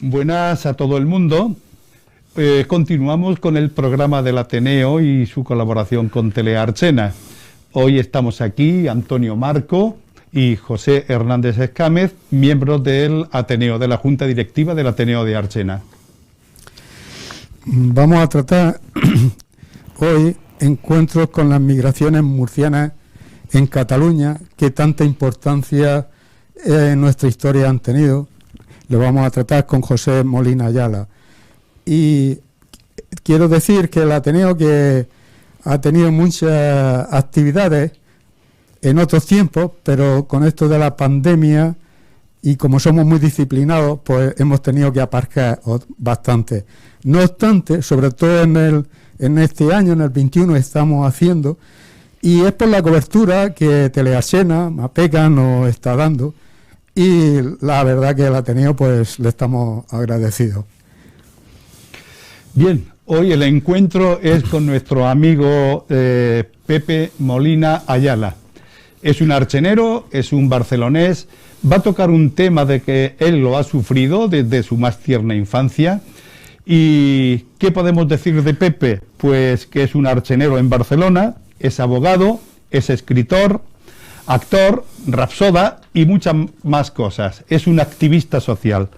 Buenas a todo el mundo. Continuamos con el programa del Ateneo y su colaboración con Telearchena. Hoy estamos aquí, Antonio Marco y José Hernández Escámez, miembros del Ateneo, de la Junta Directiva del Ateneo de Archena. Vamos a tratar hoy encuentros con las migraciones murcianas en Cataluña, que tanta importancia en nuestra historia han tenido. Lo vamos a tratar con José Molina Ayala. Y quiero decir que el Ateneo, que ha tenido muchas actividades en otros tiempos, pero con esto de la pandemia y como somos muy disciplinados, pues hemos tenido que aparcar bastante. No obstante, sobre todo en este año, en el 21, estamos haciendo, y es por la cobertura que Telearchena, Mapeca, nos está dando, y la verdad que el Ateneo, pues le estamos agradecidos. Bien, hoy el encuentro es con nuestro amigo Pepe Molina Ayala. Es un archenero, es un barcelonés, va a tocar un tema de que él lo ha sufrido desde su más tierna infancia. ¿Y qué podemos decir de Pepe? Pues que es un archenero en Barcelona, es abogado, es escritor, actor, rapsoda y muchas más cosas. Es un activista social.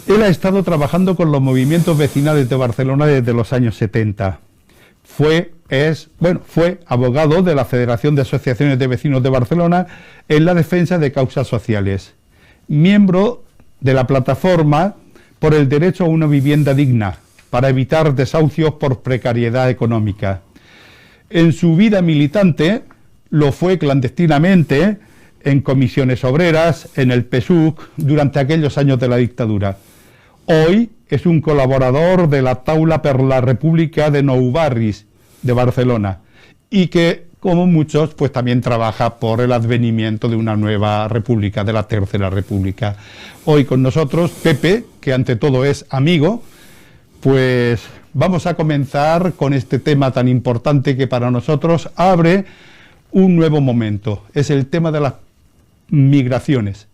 Él ha estado trabajando con los movimientos vecinales de Barcelona desde los años 70. Fue abogado de la Federación de Asociaciones de Vecinos de Barcelona en la defensa de causas sociales. Miembro de la plataforma por el derecho a una vivienda digna, para evitar desahucios por precariedad económica. En su vida militante lo fue clandestinamente en comisiones obreras, en el PSUC, durante aquellos años de la dictadura. Hoy es un colaborador de la Taula per la República de Nou Barris, de Barcelona, y que, como muchos, pues también trabaja por el advenimiento de una nueva república, de la Tercera República. Hoy con nosotros Pepe, que ante todo es amigo, pues vamos a comenzar con este tema tan importante que para nosotros abre un nuevo momento. Es el tema de las migraciones.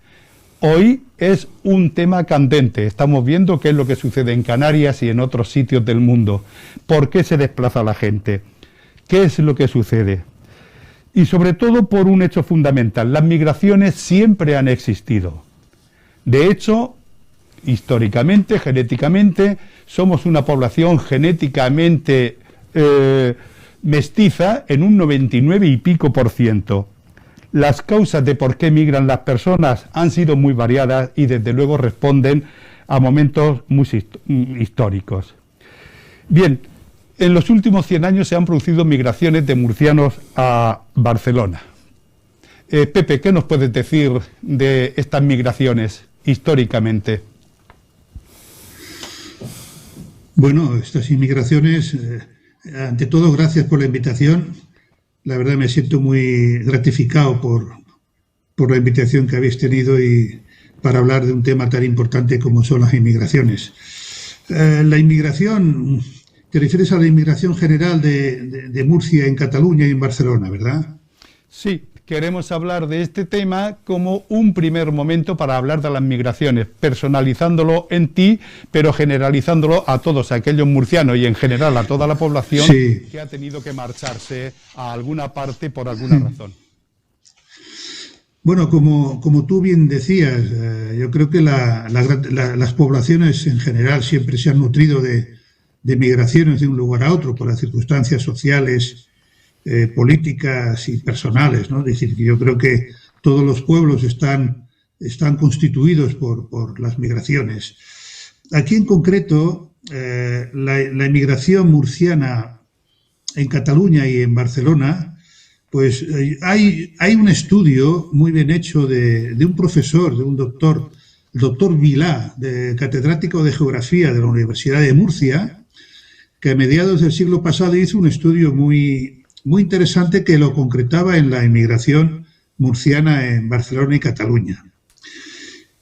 Hoy es un tema candente. Estamos viendo qué es lo que sucede en Canarias y en otros sitios del mundo. ¿Por qué se desplaza la gente? ¿Qué es lo que sucede? Y sobre todo por un hecho fundamental. Las migraciones siempre han existido. De hecho, históricamente, genéticamente, somos una población genéticamente mestiza en un 99 y pico %. Las causas de por qué migran las personas han sido muy variadas y desde luego responden a momentos muy históricos. Bien, en los últimos 100 años se han producido migraciones de murcianos a Barcelona. Pepe, ¿qué nos puedes decir de estas migraciones históricamente? Bueno, estas inmigraciones, ante todo, gracias por la invitación. La verdad me siento muy gratificado por la invitación que habéis tenido y para hablar de un tema tan importante como son las inmigraciones. La inmigración, te refieres a la inmigración general de Murcia en Cataluña y en Barcelona, ¿verdad? Sí, queremos hablar de este tema como un primer momento para hablar de las migraciones, personalizándolo en ti, pero generalizándolo a todos aquellos murcianos y en general a toda la población que ha tenido que marcharse a alguna parte por alguna razón. Bueno, como tú bien decías, yo creo que las poblaciones en general siempre se han nutrido de migraciones de un lugar a otro por las circunstancias sociales, políticas y personales, ¿no? Es decir, que yo creo que todos los pueblos están constituidos por las migraciones. Aquí en concreto, la inmigración murciana en Cataluña y en Barcelona, pues hay un estudio muy bien hecho de un profesor, de un doctor, el doctor Vilá, catedrático de Geografía de la Universidad de Murcia, que a mediados del siglo pasado hizo un estudio muy interesante que lo concretaba en la inmigración murciana en Barcelona y Cataluña.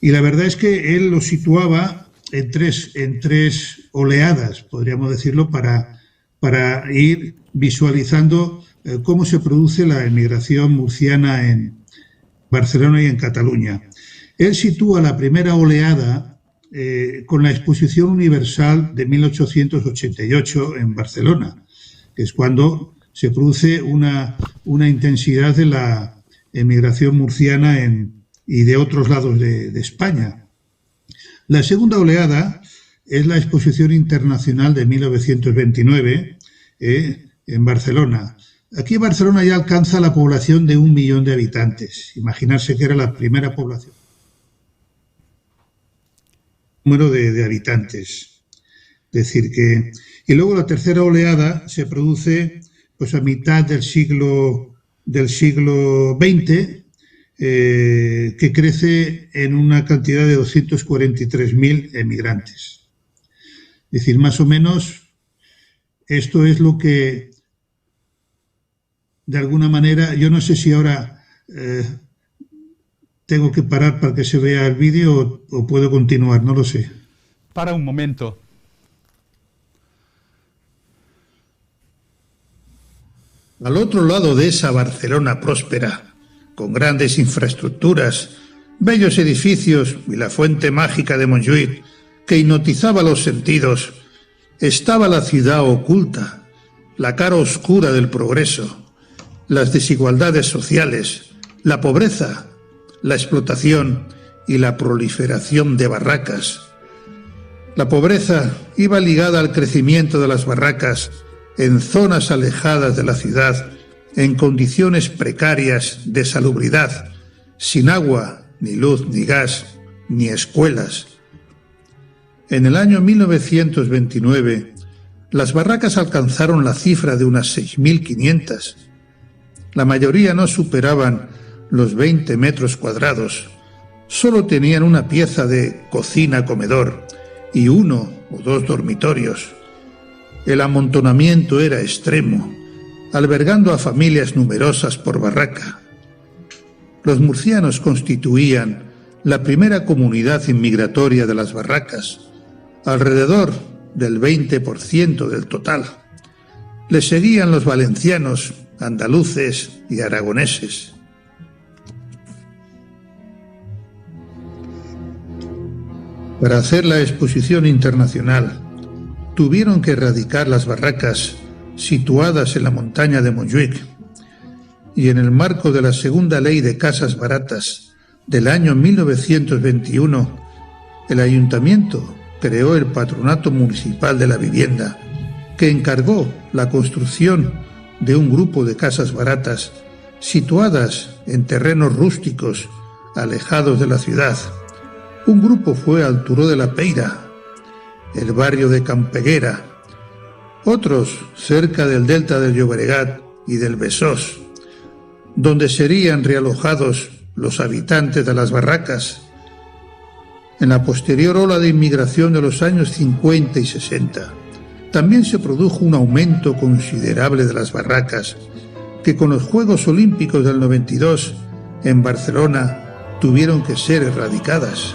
Y la verdad es que él lo situaba en tres oleadas, podríamos decirlo, para ir visualizando cómo se produce la inmigración murciana en Barcelona y en Cataluña. Él sitúa la primera oleada con la Exposición Universal de 1888 en Barcelona, que es cuando se produce una intensidad de la emigración murciana y de otros lados de España. La segunda oleada es la Exposición Internacional de 1929 en Barcelona. Aquí Barcelona ya alcanza la población de 1 millón de habitantes. Imaginarse que era la primera población. Número de habitantes. Es decir que... Y luego la tercera oleada se produce pues a mitad del siglo XX, que crece en una cantidad de 243.000 emigrantes. Es decir, más o menos, esto es lo que, de alguna manera, yo no sé si ahora tengo que parar para que se vea el vídeo o puedo continuar, no lo sé. Para un momento. Al otro lado de esa Barcelona próspera, con grandes infraestructuras, bellos edificios y la fuente mágica de Montjuïc, que hipnotizaba los sentidos, estaba la ciudad oculta, la cara oscura del progreso, las desigualdades sociales, la pobreza, la explotación y la proliferación de barracas. La pobreza iba ligada al crecimiento de las barracas en zonas alejadas de la ciudad, en condiciones precarias de salubridad, sin agua, ni luz, ni gas, ni escuelas. En el año 1929, las barracas alcanzaron la cifra de unas 6.500. La mayoría no superaban los 20 metros cuadrados. Solo tenían una pieza de cocina-comedor y 1 o 2 dormitorios. El amontonamiento era extremo, albergando a familias numerosas por barraca. Los murcianos constituían la primera comunidad inmigratoria de las barracas, alrededor del 20% del total. Le seguían los valencianos, andaluces y aragoneses. Para hacer la exposición internacional, tuvieron que erradicar las barracas situadas en la montaña de Montjuïc, y en el marco de la segunda ley de casas baratas del año 1921, el ayuntamiento creó el Patronato Municipal de la Vivienda, que encargó la construcción de un grupo de casas baratas situadas en terrenos rústicos alejados de la ciudad. Un grupo fue al Turó de la Peira, el barrio de Campeguera, otros cerca del delta del Llobregat y del Besós, donde serían realojados los habitantes de las barracas. En la posterior ola de inmigración de los años 50 y 60, también se produjo un aumento considerable de las barracas, que con los Juegos Olímpicos del 92 en Barcelona tuvieron que ser erradicadas.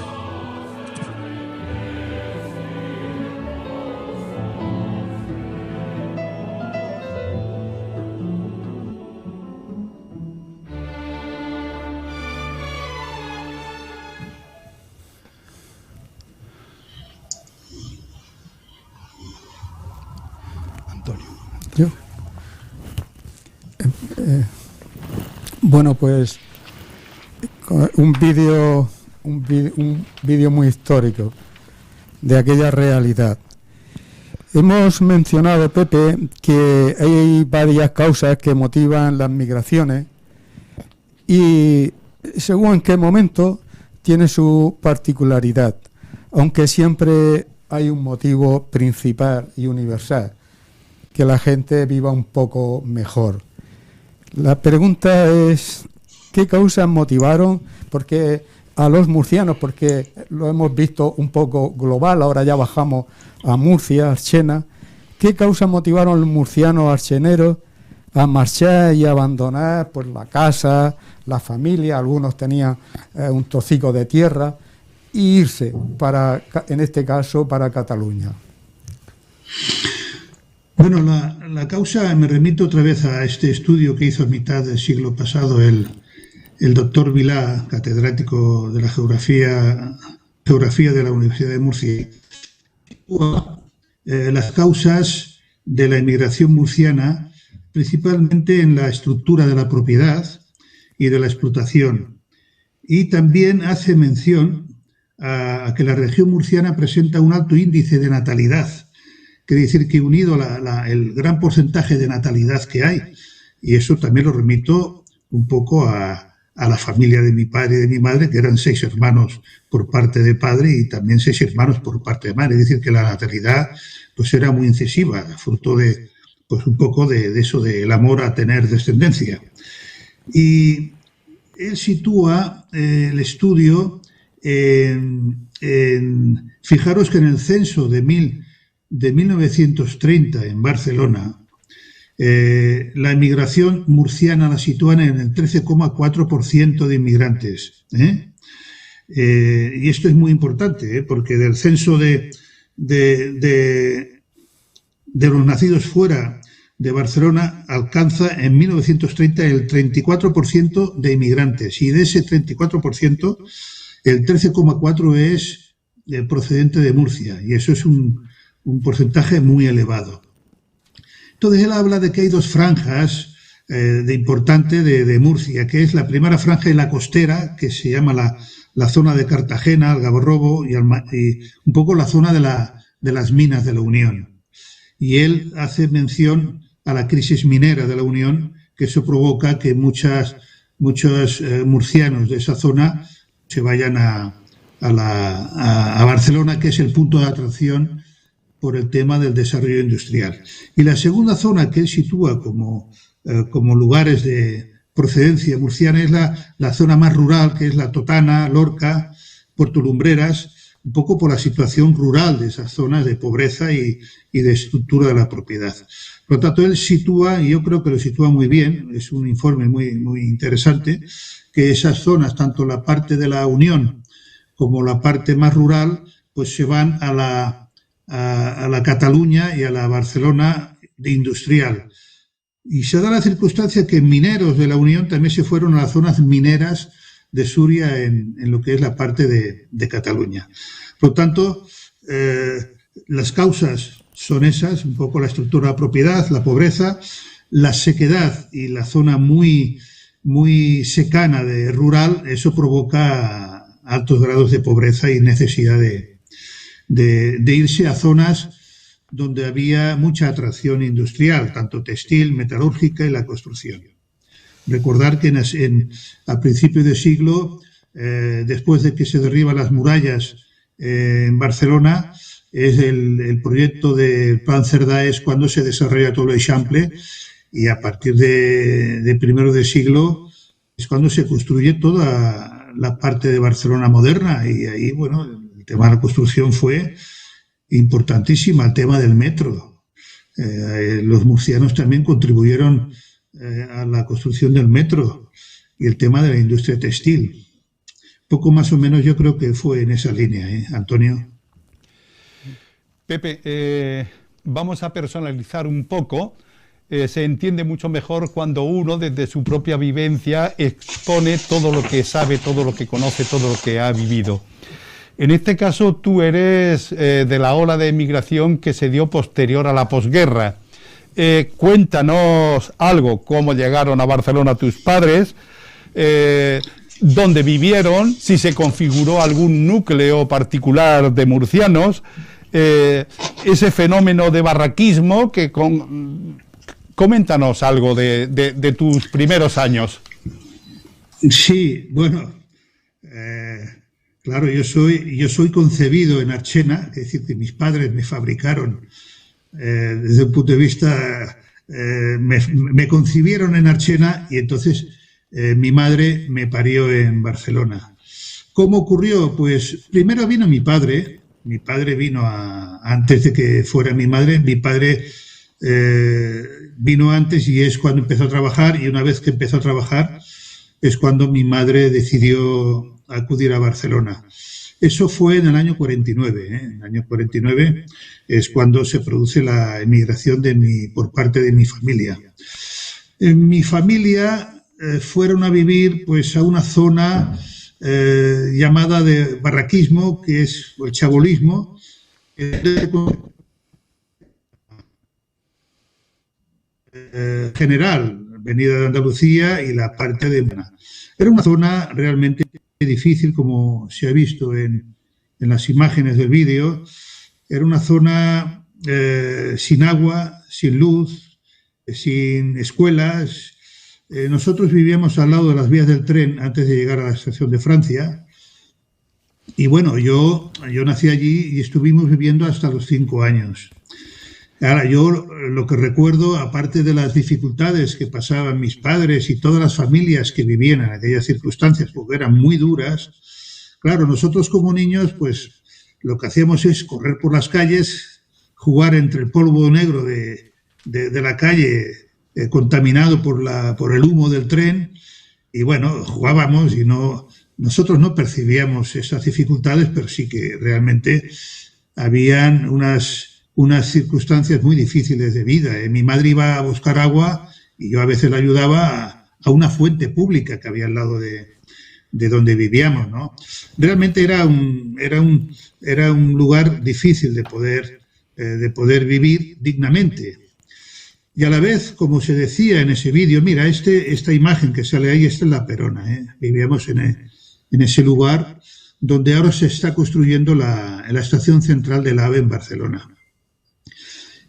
Yo. Bueno, pues un vídeo muy histórico de aquella realidad. Hemos mencionado, Pepe, que hay varias causas que motivan las migraciones y según en qué momento tiene su particularidad, aunque siempre hay un motivo principal y universal: que la gente viva un poco mejor. La pregunta es, ¿qué causas motivaron? Porque a los murcianos, porque lo hemos visto un poco global, ahora ya bajamos a Murcia, Archena. ¿Qué causas motivaron a los murcianos archeneros a marchar y abandonar pues la casa, la familia? Algunos tenían un trocico de tierra, e irse para, en este caso, para Cataluña. Bueno, la causa, me remito otra vez a este estudio que hizo a mitad del siglo pasado el doctor Vilá, catedrático de la geografía Geografía de la Universidad de Murcia, las causas de la inmigración murciana, principalmente en la estructura de la propiedad y de la explotación. Y también hace mención a que la región murciana presenta un alto índice de natalidad. Quiere decir que unido el gran porcentaje de natalidad que hay, y eso también lo remito un poco a la familia de mi padre y de mi madre, que eran 6 hermanos por parte de padre y también 6 hermanos por parte de madre. Es decir, que la natalidad pues era muy incisiva, fruto de pues un poco de eso, del amor a tener descendencia. Y él sitúa el estudio fijaros que en el censo de 1930 en Barcelona, la inmigración murciana la sitúan en el 13,4% de inmigrantes. Y esto es muy importante, porque del censo de los nacidos fuera de Barcelona alcanza en 1930 el 34% de inmigrantes, y de ese 34%, el 13,4% es procedente de Murcia, y eso es un porcentaje muy elevado. Entonces él habla de que hay 2 franjas importantes de Murcia, que es la primera franja y la costera, que se llama la zona de Cartagena, Algarrobo, y un poco la zona de las minas de la Unión. Y él hace mención a la crisis minera de la Unión, que eso provoca que muchos murcianos de esa zona se vayan a Barcelona, que es el punto de atracción por el tema del desarrollo industrial. Y la segunda zona que él sitúa como lugares de procedencia murciana es la zona más rural, que es la Totana, Lorca, Puerto Lumbreras, un poco por la situación rural de esas zonas de pobreza y de estructura de la propiedad. Por lo tanto, él sitúa, y yo creo que lo sitúa muy bien, es un informe muy, muy interesante, que esas zonas, tanto la parte de la Unión como la parte más rural, pues se van a la Cataluña y a la Barcelona de industrial. Y se da la circunstancia que mineros de la Unión también se fueron a las zonas mineras de Suria en lo que es la parte de Cataluña. Por lo tanto, las causas son esas, un poco la estructura de la propiedad, la pobreza, la sequedad y la zona muy, muy secana de rural, eso provoca altos grados de pobreza y necesidad de irse a zonas donde había mucha atracción industrial, tanto textil, metalúrgica y la construcción. Recordar que a principios de siglo, después de que se derriban las murallas en Barcelona, es el proyecto del Plan Cerdà es cuando se desarrolla todo el Eixample, y a partir de primero de siglo es cuando se construye toda la parte de Barcelona moderna, y ahí, bueno, el tema de la construcción fue importantísima, el tema del metro. Los murcianos también contribuyeron a la construcción del metro y el tema de la industria textil. Poco más o menos yo creo que fue en esa línea, Antonio. Pepe, vamos a personalizar un poco. Se entiende mucho mejor cuando uno desde su propia vivencia expone todo lo que sabe, todo lo que conoce, todo lo que ha vivido. En este caso tú eres de la ola de emigración que se dio posterior a la posguerra. Cuéntanos algo, cómo llegaron a Barcelona tus padres, dónde vivieron, si se configuró algún núcleo particular de murcianos, ese fenómeno de barraquismo que coméntanos algo de tus primeros años. Sí, bueno, claro, yo soy concebido en Archena, es decir, que mis padres me fabricaron desde un punto de vista, me concibieron en Archena, y entonces mi madre me parió en Barcelona. ¿Cómo ocurrió? Pues primero vino mi padre vino antes de que fuera mi madre. Mi padre vino antes y es cuando empezó a trabajar, y una vez que empezó a trabajar es cuando mi madre decidió acudir a Barcelona. Eso fue en el año 49. En el año 49 es cuando se produce la emigración por parte de mi familia. En mi familia fueron a vivir pues a una zona llamada de barraquismo, que es el chabolismo, general, venida de Andalucía y la parte de Málaga. Era una zona realmente difícil, como se ha visto en las imágenes del vídeo. Era una zona sin agua, sin luz, sin escuelas. Nosotros vivíamos al lado de las vías del tren antes de llegar a la estación de Francia. Y bueno, yo nací allí y estuvimos viviendo hasta los 5 años. Ahora, yo lo que recuerdo, aparte de las dificultades que pasaban mis padres y todas las familias que vivían en aquellas circunstancias, porque eran muy duras, claro, nosotros como niños, pues lo que hacíamos es correr por las calles, jugar entre el polvo negro de la calle, contaminado por el humo del tren, y bueno, jugábamos y nosotros no percibíamos esas dificultades, pero sí que realmente habían unas circunstancias muy difíciles de vida. Mi madre iba a buscar agua y yo a veces la ayudaba a una fuente pública que había al lado de donde vivíamos, ¿no? Realmente era un lugar difícil de poder vivir dignamente. Y a la vez, como se decía en ese vídeo, mira, esta imagen que sale ahí, esta es La Perona, ¿eh? Vivíamos en ese lugar donde ahora se está construyendo la estación central del AVE en Barcelona.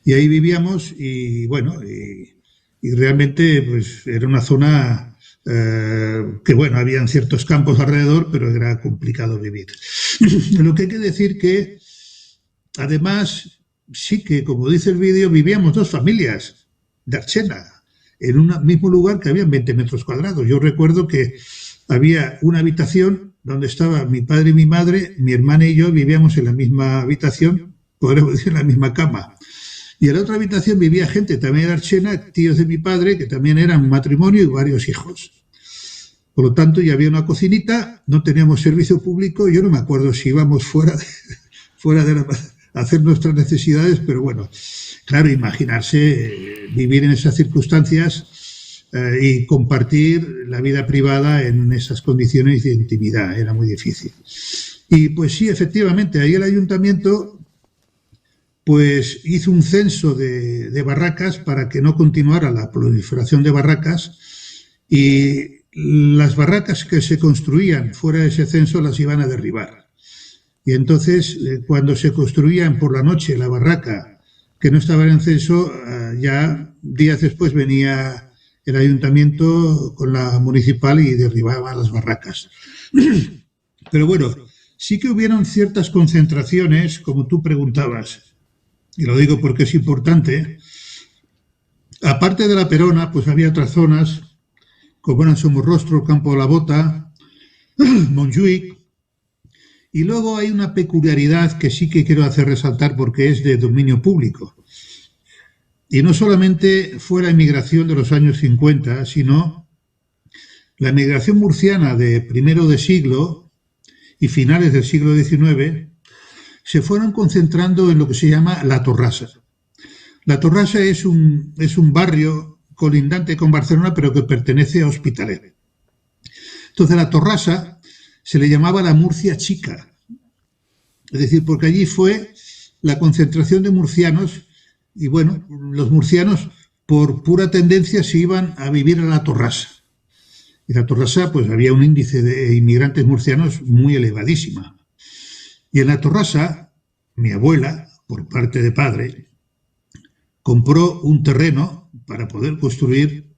Y ahí vivíamos y bueno, y realmente pues era una zona que bueno, habían ciertos campos alrededor, pero era complicado vivir. Lo que hay que decir que además sí que, como dice el vídeo, vivíamos 2 familias de Archena en un mismo lugar que habían 20 metros cuadrados. Yo recuerdo que había una habitación donde estaba mi padre y mi madre, mi hermana y yo vivíamos en la misma habitación, podríamos decir en la misma cama. Y en la otra habitación vivía gente también de Archena, tíos de mi padre, que también eran un matrimonio y varios hijos. Por lo tanto, ya había una cocinita, no teníamos servicio público, yo no me acuerdo si íbamos fuera de hacer nuestras necesidades, pero bueno, claro, imaginarse vivir en esas circunstancias y compartir la vida privada en esas condiciones de intimidad, era muy difícil. Y pues sí, efectivamente, ahí el ayuntamiento pues hizo un censo de barracas para que no continuara la proliferación de barracas, y las barracas que se construían fuera de ese censo las iban a derribar. Y entonces, cuando se construían por la noche la barraca que no estaba en el censo, ya días después venía el ayuntamiento con la municipal y derribaba las barracas. Pero bueno, sí que hubieron ciertas concentraciones, como tú preguntabas, y lo digo porque es importante. Aparte de La Perona, pues había otras zonas, como eran Somorrostro, Campo de la Bota, Montjuïc, y luego hay una peculiaridad que sí que quiero hacer resaltar porque es de dominio público. Y no solamente fue la inmigración de los años 50, sino la inmigración murciana de primero de siglo y finales del siglo XIX, se fueron concentrando en lo que se llama La Torrassa. La Torrassa es un barrio colindante con Barcelona, pero que pertenece a Hospitalet. Entonces, La Torrassa se le llamaba la Murcia Chica, es decir, porque allí fue la concentración de murcianos, y bueno, los murcianos por pura tendencia se iban a vivir a La Torrassa. Y La Torrassa, pues había un índice de inmigrantes murcianos muy elevadísima. Y en La Torrassa, mi abuela, por parte de padre, compró un terreno para poder construir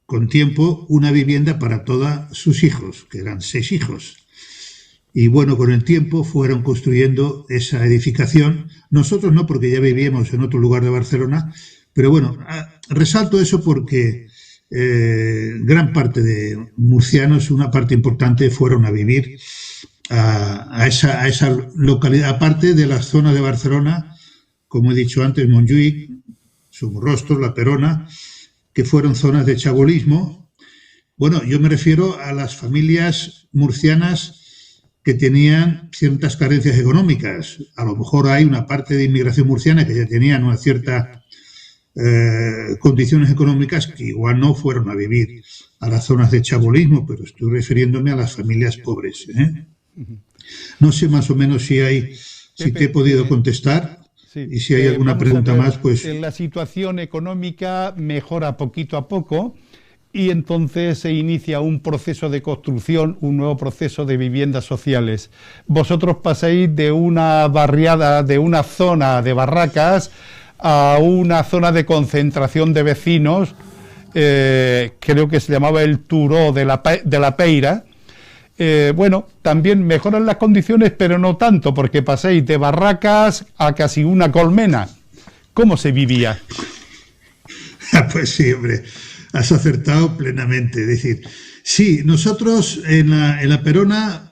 con tiempo una vivienda para todos sus hijos, que eran 6 hijos. Y bueno, con el tiempo fueron construyendo esa edificación. Nosotros no, porque ya vivíamos en otro lugar de Barcelona, pero bueno, resalto eso porque gran parte de murcianos, una parte importante, fueron a vivir a esa localidad, aparte de las zonas de Barcelona, como he dicho antes, Montjuïc, Somorrostro, La Perona, que fueron zonas de chabolismo. Bueno, yo me refiero a las familias murcianas que tenían ciertas carencias económicas. A lo mejor hay una parte de inmigración murciana que ya tenían una cierta condiciones económicas que igual no fueron a vivir a las zonas de chabolismo, pero estoy refiriéndome a las familias pobres. No sé más o menos si te he podido contestar. Sí, y si hay alguna pregunta más, pues... La situación económica mejora poquito a poco y entonces se inicia un proceso de construcción, un nuevo proceso de viviendas sociales. Vosotros pasáis de una barriada, de una zona de barracas a una zona de concentración de vecinos, creo que se llamaba el Turó de la Peira. Bueno, también mejoran las condiciones, pero no tanto, porque paséis de barracas a casi una colmena. ¿Cómo se vivía? Pues sí, hombre, has acertado plenamente. Es decir, sí, nosotros en la Perona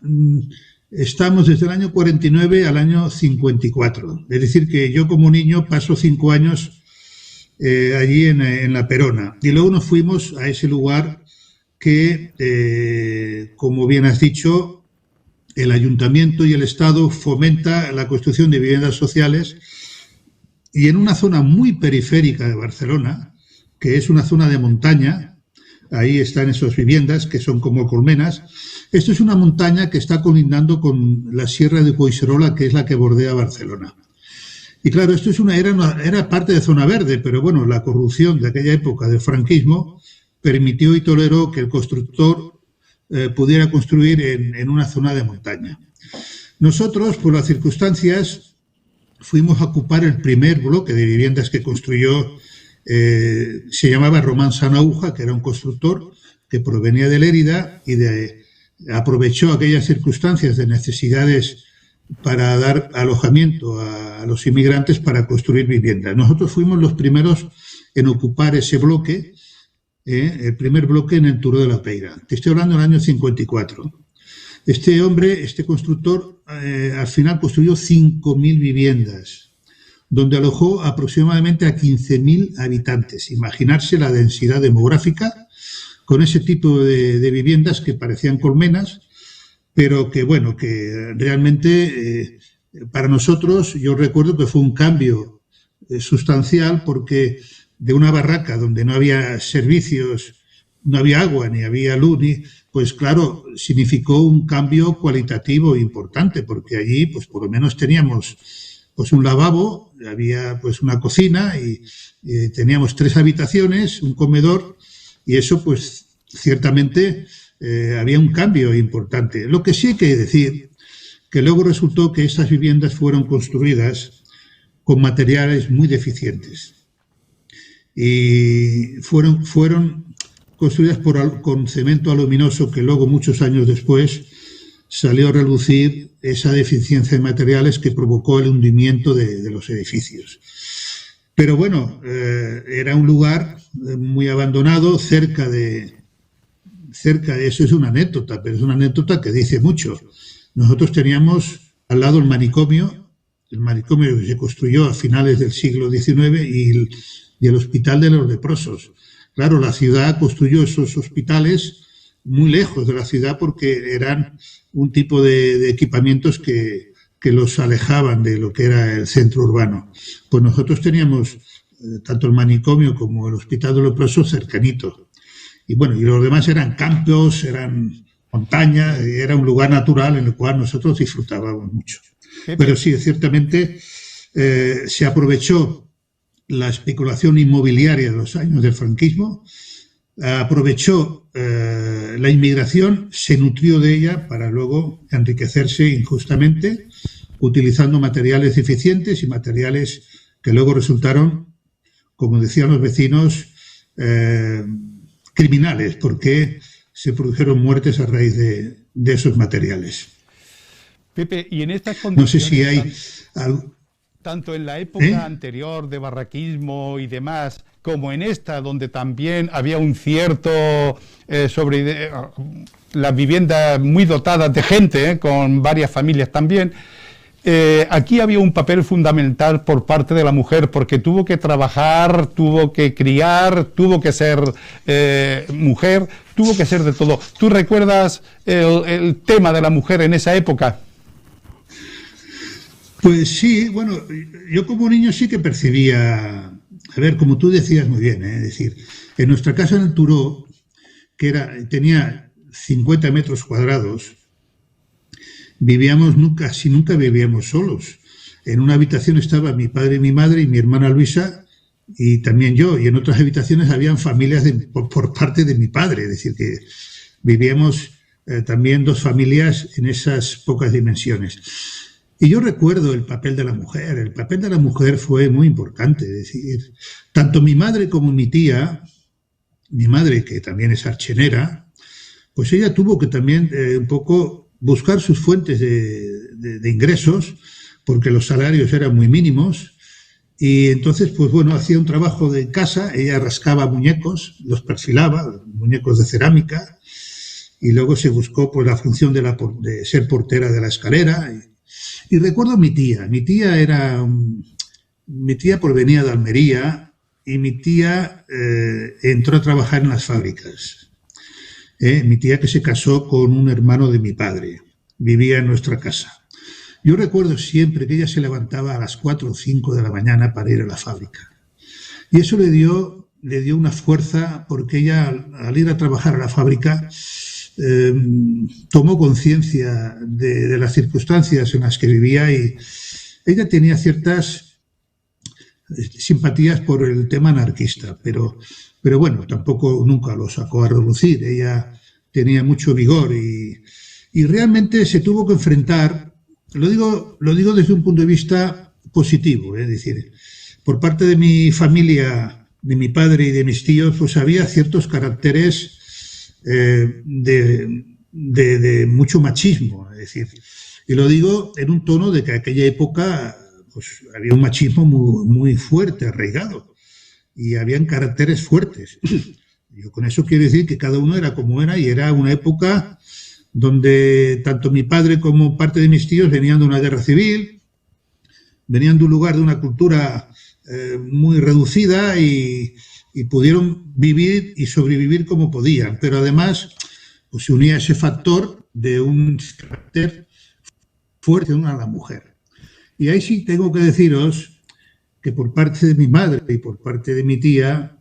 estamos desde el año 49 al año 54. Es decir, que yo como niño paso 5 años allí en la Perona. Y luego nos fuimos a ese lugar que, como bien has dicho, el Ayuntamiento y el Estado fomenta la construcción de viviendas sociales, y en una zona muy periférica de Barcelona, que es una zona de montaña, ahí están esas viviendas que son como colmenas. Esto es una montaña que está colindando con la Sierra de Collserola, que es la que bordea Barcelona. Y claro, esto era parte de zona verde, pero bueno, la corrupción de aquella época del franquismo permitió y toleró que el constructor pudiera construir en una zona de montaña. Nosotros, por las circunstancias, fuimos a ocupar el primer bloque de viviendas que construyó, se llamaba Román Sanauja, que era un constructor que provenía de Lérida y aprovechó aquellas circunstancias de necesidades para dar alojamiento a los inmigrantes para construir viviendas. Nosotros fuimos los primeros en ocupar ese bloque, el primer bloque en el Turó de la Peira. Te estoy hablando del año 54. Este hombre, este constructor, al final construyó 5.000 viviendas, donde alojó aproximadamente a 15.000 habitantes. Imaginarse la densidad demográfica con ese tipo de viviendas que parecían colmenas, pero que, bueno, que realmente para nosotros, yo recuerdo que fue un cambio sustancial, porque de una barraca donde no había servicios, no había agua, ni había luz, pues claro, significó un cambio cualitativo importante, porque allí, pues por lo menos teníamos pues un lavabo, había pues una cocina y teníamos 3 habitaciones, un comedor, y eso pues ciertamente había un cambio importante. Lo que sí hay que decir, que luego resultó que estas viviendas fueron construidas con materiales muy deficientes. Y fueron construidas con cemento aluminoso, que luego, muchos años después, salió a relucir esa deficiencia de materiales que provocó el hundimiento de los edificios. Pero bueno, era un lugar muy abandonado, cerca de eso. Es una anécdota, pero es una anécdota que dice mucho. Nosotros teníamos al lado el manicomio que se construyó a finales del siglo XIX y el Hospital de los Leprosos. Claro, la ciudad construyó esos hospitales muy lejos de la ciudad, porque eran un tipo de equipamientos que los alejaban de lo que era el centro urbano. Pues nosotros teníamos tanto el manicomio como el Hospital de los Leprosos cercanitos. Y bueno, y los demás eran campos, eran montaña, era un lugar natural en el cual nosotros disfrutábamos mucho. Pero sí, ciertamente se aprovechó la especulación inmobiliaria de los años del franquismo, aprovechó la inmigración, se nutrió de ella para luego enriquecerse injustamente, utilizando materiales deficientes y materiales que luego resultaron, como decían los vecinos, criminales, porque se produjeron muertes a raíz de esos materiales. Pepe, y en estas condiciones... No sé si hay... tanto en la época anterior de barraquismo y demás, como en esta, donde también había un cierto sobre las viviendas muy dotadas de gente, con varias familias también, aquí había un papel fundamental por parte de la mujer, porque tuvo que trabajar, tuvo que criar, tuvo que ser mujer, tuvo que ser de todo. ¿Tú recuerdas el tema de la mujer en esa época? Pues sí, bueno, yo como niño sí que percibía, a ver, como tú decías muy bien, es decir, en nuestra casa en el Turó, que tenía 50 metros cuadrados, casi nunca vivíamos solos. En una habitación estaba mi padre y mi madre y mi hermana Luisa y también yo, y en otras habitaciones habían familias por parte de mi padre, es decir, que vivíamos también dos familias en esas pocas dimensiones. Y yo recuerdo el papel de la mujer. El papel de la mujer fue muy importante. Es decir, tanto mi madre como mi tía, mi madre que también es archenera, pues ella tuvo que también un poco buscar sus fuentes de ingresos, porque los salarios eran muy mínimos. Y entonces, pues bueno, hacía un trabajo de casa, ella rascaba muñecos, los perfilaba, muñecos de cerámica, y luego se buscó pues, la función de ser portera de la escalera. Y recuerdo a mi tía provenía de Almería y mi tía entró a trabajar en las fábricas. Mi tía que se casó con un hermano de mi padre, vivía en nuestra casa. Yo recuerdo siempre que ella se levantaba a las 4 o 5 de la mañana para ir a la fábrica. Y eso le dio una fuerza porque ella al ir a trabajar a la fábrica tomó conciencia de las circunstancias en las que vivía y ella tenía ciertas simpatías por el tema anarquista, pero bueno, tampoco nunca lo sacó a relucir. Ella tenía mucho vigor y realmente se tuvo que enfrentar, lo digo desde un punto de vista positivo, es decir, por parte de mi familia, de mi padre y de mis tíos, pues había ciertos caracteres de mucho machismo, es decir, y lo digo en un tono de que en aquella época pues, había un machismo muy fuerte, arraigado, y habían caracteres fuertes. Yo con eso quiero decir que cada uno era como era y era una época donde tanto mi padre como parte de mis tíos venían de una guerra civil, venían de un lugar de una cultura muy reducida y pudieron vivir y sobrevivir como podían, pero además pues, se unía ese factor de un carácter fuerte a la mujer. Y ahí sí tengo que deciros que por parte de mi madre y por parte de mi tía,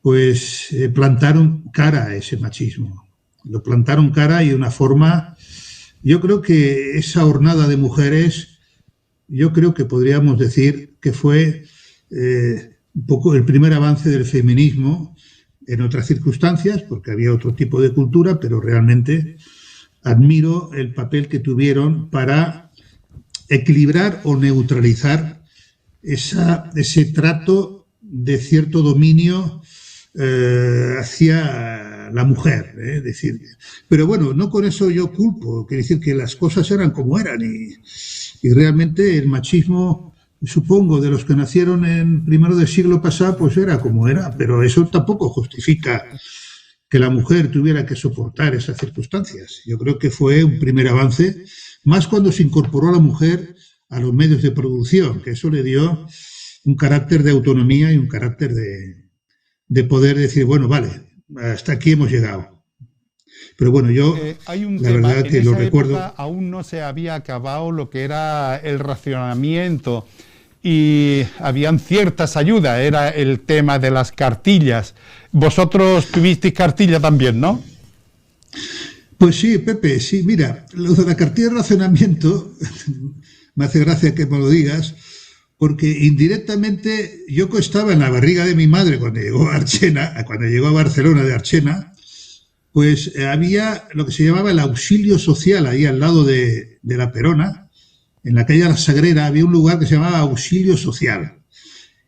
pues plantaron cara a ese machismo. Lo plantaron cara y de una forma, yo creo que esa hornada de mujeres, yo creo que podríamos decir que fue un poco el primer avance del feminismo en otras circunstancias, porque había otro tipo de cultura, pero realmente admiro el papel que tuvieron para equilibrar o neutralizar ese trato de cierto dominio hacia la mujer, es decir, pero bueno, no con eso yo culpo, quiere decir que las cosas eran como eran y realmente el machismo, supongo, de los que nacieron en primero del siglo pasado, pues era como era, pero eso tampoco justifica que la mujer tuviera que soportar esas circunstancias. Yo creo que fue un primer avance, más cuando se incorporó a la mujer a los medios de producción, que eso le dio un carácter de autonomía y un carácter de poder decir, bueno, vale, hasta aquí hemos llegado. Pero bueno, yo hay un la tema, verdad que en lo esa recuerdo. época aún no se había acabado lo que era el racionamiento y habían ciertas ayudas, era el tema de las cartillas. Vosotros tuvisteis cartilla también, ¿no? Pues sí, Pepe, sí, mira, lo de la cartilla de racionamiento, me hace gracia que me lo digas, porque indirectamente yo que estaba en la barriga de mi madre cuando llegó a Archena, cuando llegó a Barcelona de Archena, pues había lo que se llamaba el auxilio social ahí al lado de la Perona, en la calle La Sagrera había un lugar que se llamaba auxilio social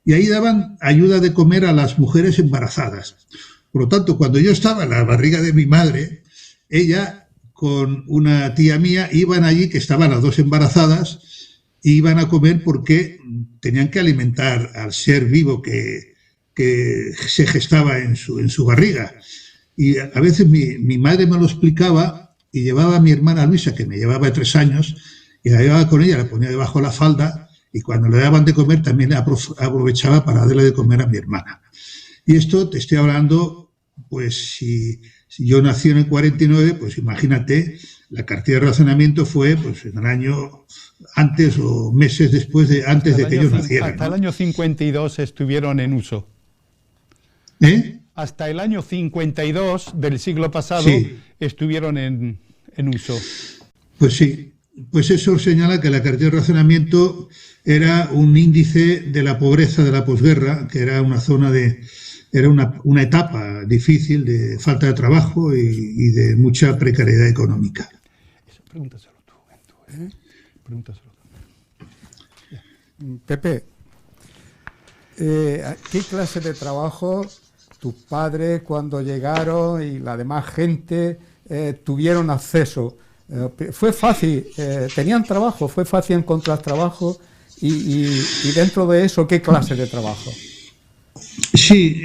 y ahí daban ayuda de comer a las mujeres embarazadas. Por lo tanto, cuando yo estaba en la barriga de mi madre, ella con una tía mía iban allí, que estaban las dos embarazadas, e iban a comer porque tenían que alimentar al ser vivo que se gestaba en su barriga. Y a veces mi madre me lo explicaba y llevaba a mi hermana Luisa, que me llevaba 3 años, y la llevaba con ella, la ponía debajo de la falda y cuando le daban de comer también aprovechaba para darle de comer a mi hermana. Y esto te estoy hablando, pues si yo nací en el 49, pues imagínate, la cartilla de racionamiento fue pues en el año antes o meses después antes de que yo naciera. Hasta el año 52 estuvieron en uso. ¿Eh? hasta el año 52 del siglo pasado Sí. estuvieron en uso. Pues sí, pues eso señala que la cartilla de racionamiento era un índice de la pobreza de la posguerra, que era una zona era una etapa difícil de falta de trabajo y de mucha precariedad económica. Eso, pregúntaselo tú. Pregúntaselo tú. Pepe, ¿qué clase de trabajo tus padres cuando llegaron y la demás gente tuvieron acceso? ¿Fue fácil? ¿Tenían trabajo? ¿Fue fácil encontrar trabajo? Y dentro de eso, ¿qué clase de trabajo? Sí,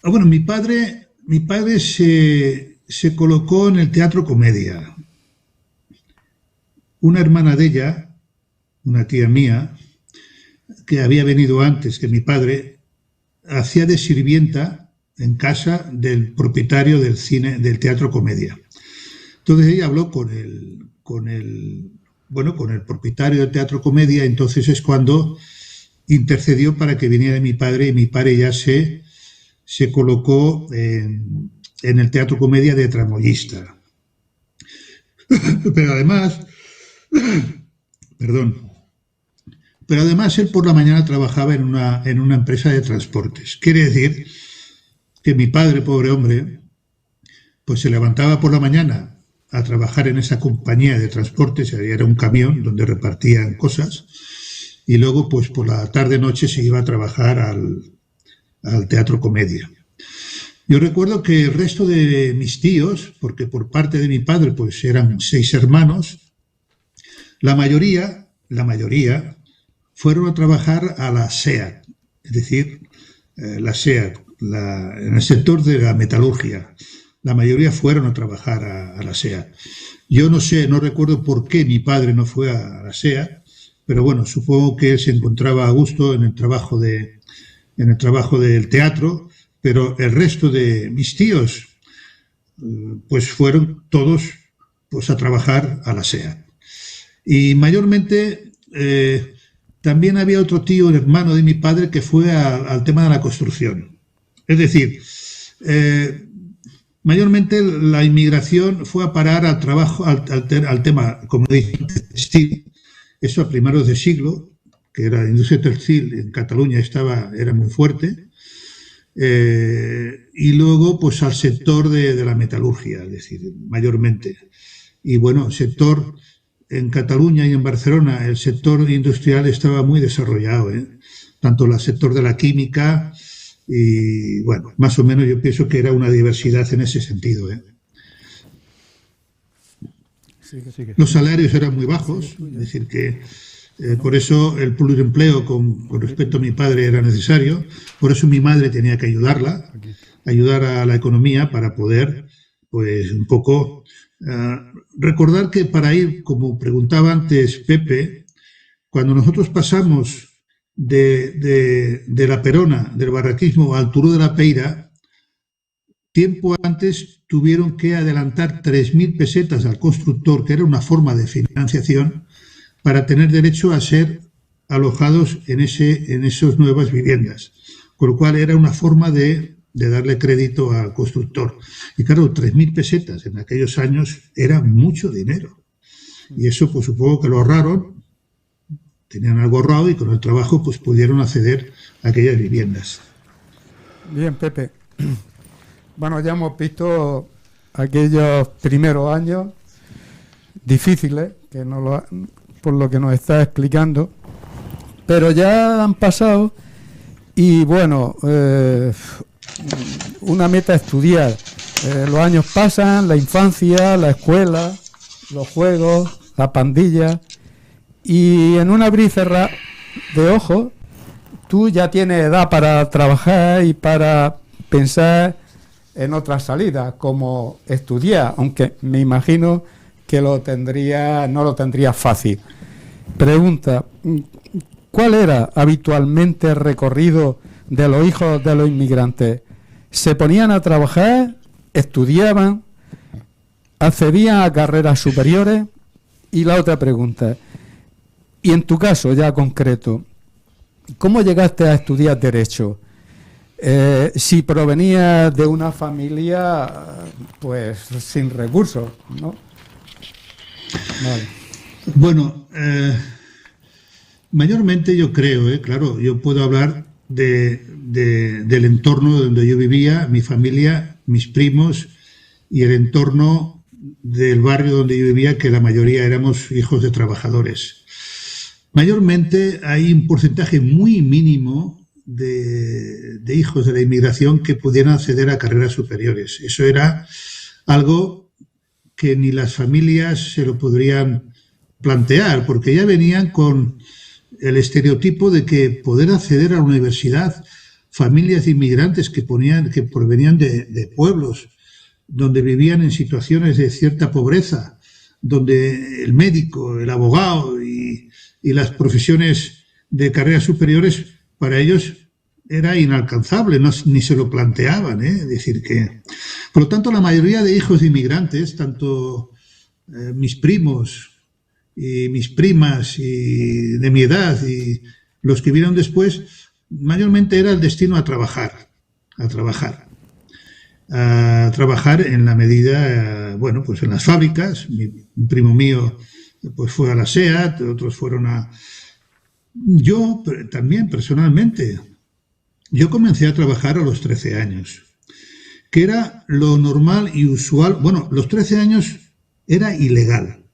bueno, mi padre se colocó en el teatro comedia. Una hermana de ella, una tía mía, que había venido antes que mi padre, hacía de sirvienta en casa del propietario del teatro comedia. Entonces ella habló con el propietario del teatro comedia, entonces es cuando intercedió para que viniera mi padre, y mi padre ya se colocó en el teatro comedia de tramoyista. Pero además, él por la mañana trabajaba en una empresa de transportes. Quiere decir que mi padre, pobre hombre, pues se levantaba por la mañana a trabajar en esa compañía de transportes, era un camión donde repartían cosas, y luego pues por la tarde-noche se iba a trabajar al teatro comedia. Yo recuerdo que el resto de mis tíos, porque por parte de mi padre pues eran 6 hermanos, la mayoría fueron a trabajar a la SEAT, es decir, la SEAT, en el sector de la metalurgia. La mayoría fueron a trabajar a la SEAT. Yo no recuerdo por qué mi padre no fue a la SEAT, pero bueno, supongo que él se encontraba a gusto en el trabajo del teatro, pero el resto de mis tíos pues fueron todos pues a trabajar a la SEAT. Y mayormente también había otro tío, el hermano de mi padre, que fue al tema de la construcción. Es decir, mayormente la inmigración fue a parar al trabajo, al tema, como dije, textil. Eso a primeros de siglo, que era la industria textil en Cataluña era muy fuerte. Y luego pues al sector de la metalurgia, es decir, mayormente. Y bueno, sector en Cataluña y en Barcelona, el sector industrial estaba muy desarrollado, tanto el sector de la química y bueno, más o menos yo pienso que era una diversidad en ese sentido. Los salarios eran muy bajos, es decir que por eso el pluriempleo con respecto a mi padre era necesario, por eso mi madre tenía que ayudar a la economía para poder, pues un poco, recordar que para ir, como preguntaba antes Pepe, cuando nosotros pasamos de la Perona, del barraquismo al Turó de la Peira, tiempo antes tuvieron que adelantar 3.000 pesetas al constructor, que era una forma de financiación, para tener derecho a ser alojados en esas nuevas viviendas. Con lo cual era una forma de darle crédito al constructor. Y claro, 3.000 pesetas en aquellos años era mucho dinero. Y eso pues supongo que lo ahorraron, tenían algo ahorrado y con el trabajo pues pudieron acceder a aquellas viviendas. Bien, Pepe. Bueno, ya hemos visto aquellos primeros años difíciles, por lo que nos está explicando, pero ya han pasado y bueno, una meta es estudiar. Los años pasan, la infancia, la escuela, los juegos, la pandilla, y en un abrir y cerrar de ojos tú ya tienes edad para trabajar y para pensar en otras salidas, como estudiar, aunque me imagino que no lo tendría fácil. Pregunta, ¿cuál era habitualmente el recorrido de los hijos de los inmigrantes? ¿Se ponían a trabajar, estudiaban, accedían a carreras superiores? Y la otra pregunta, y en tu caso ya concreto, ¿cómo llegaste a estudiar Derecho? si provenía de una familia pues sin recursos, ¿no? Vale. Bueno, mayormente yo creo, claro, yo puedo hablar del entorno donde yo vivía, mi familia, mis primos y el entorno del barrio donde yo vivía, que la mayoría éramos hijos de trabajadores. Mayormente hay un porcentaje muy mínimo de hijos de la inmigración que pudieran acceder a carreras superiores. Eso era algo que ni las familias se lo podrían plantear, porque ya venían con el estereotipo de que poder acceder a la universidad, familias de inmigrantes que provenían de pueblos donde vivían en situaciones de cierta pobreza, donde el médico, el abogado y las profesiones de carreras superiores para ellos era inalcanzable, ni se lo planteaban, Es decir que, por lo tanto, la mayoría de hijos de inmigrantes, tanto mis primos y mis primas y de mi edad y los que vinieron después, mayormente era el destino a trabajar en la medida, bueno, pues en las fábricas. Un primo mío pues fue a la SEAT, otros fueron a... Yo también, personalmente, yo comencé a trabajar a los 13 años, que era lo normal y usual. Bueno, los 13 años era ilegal.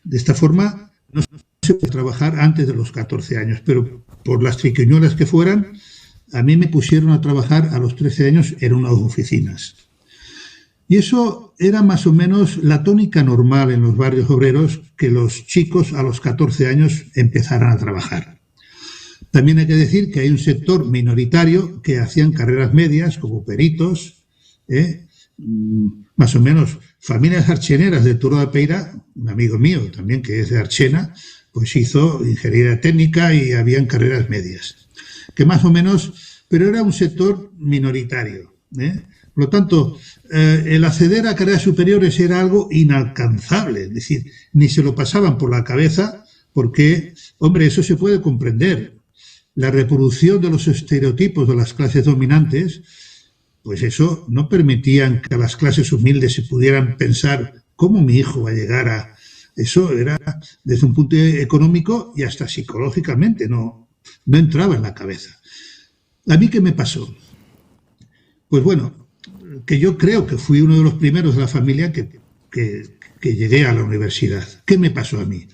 De esta forma, no se puede trabajar antes de los 14 años, pero por las triquiñuelas que fueran, a mí me pusieron a trabajar a los 13 años en unas oficinas. Y eso era más o menos la tónica normal en los barrios obreros, que los chicos a los 14 años empezaran a trabajar. También hay que decir que hay un sector minoritario que hacían carreras medias, como peritos, más o menos familias archeneras de Turó de Peira. Un amigo mío también, que es de Archena, pues hizo ingeniería técnica y habían carreras medias. Que más o menos, pero era un sector minoritario. Por lo tanto, el acceder a carreras superiores era algo inalcanzable, es decir, ni se lo pasaban por la cabeza, porque, hombre, eso se puede comprender. La reproducción de los estereotipos de las clases dominantes, pues eso no permitían que a las clases humildes se pudieran pensar cómo mi hijo va a llegar a... Eso era desde un punto económico y hasta psicológicamente, no entraba en la cabeza. ¿A mí qué me pasó? Pues bueno, que yo creo que fui uno de los primeros de la familia que llegué a la universidad. ¿Qué me pasó a mí?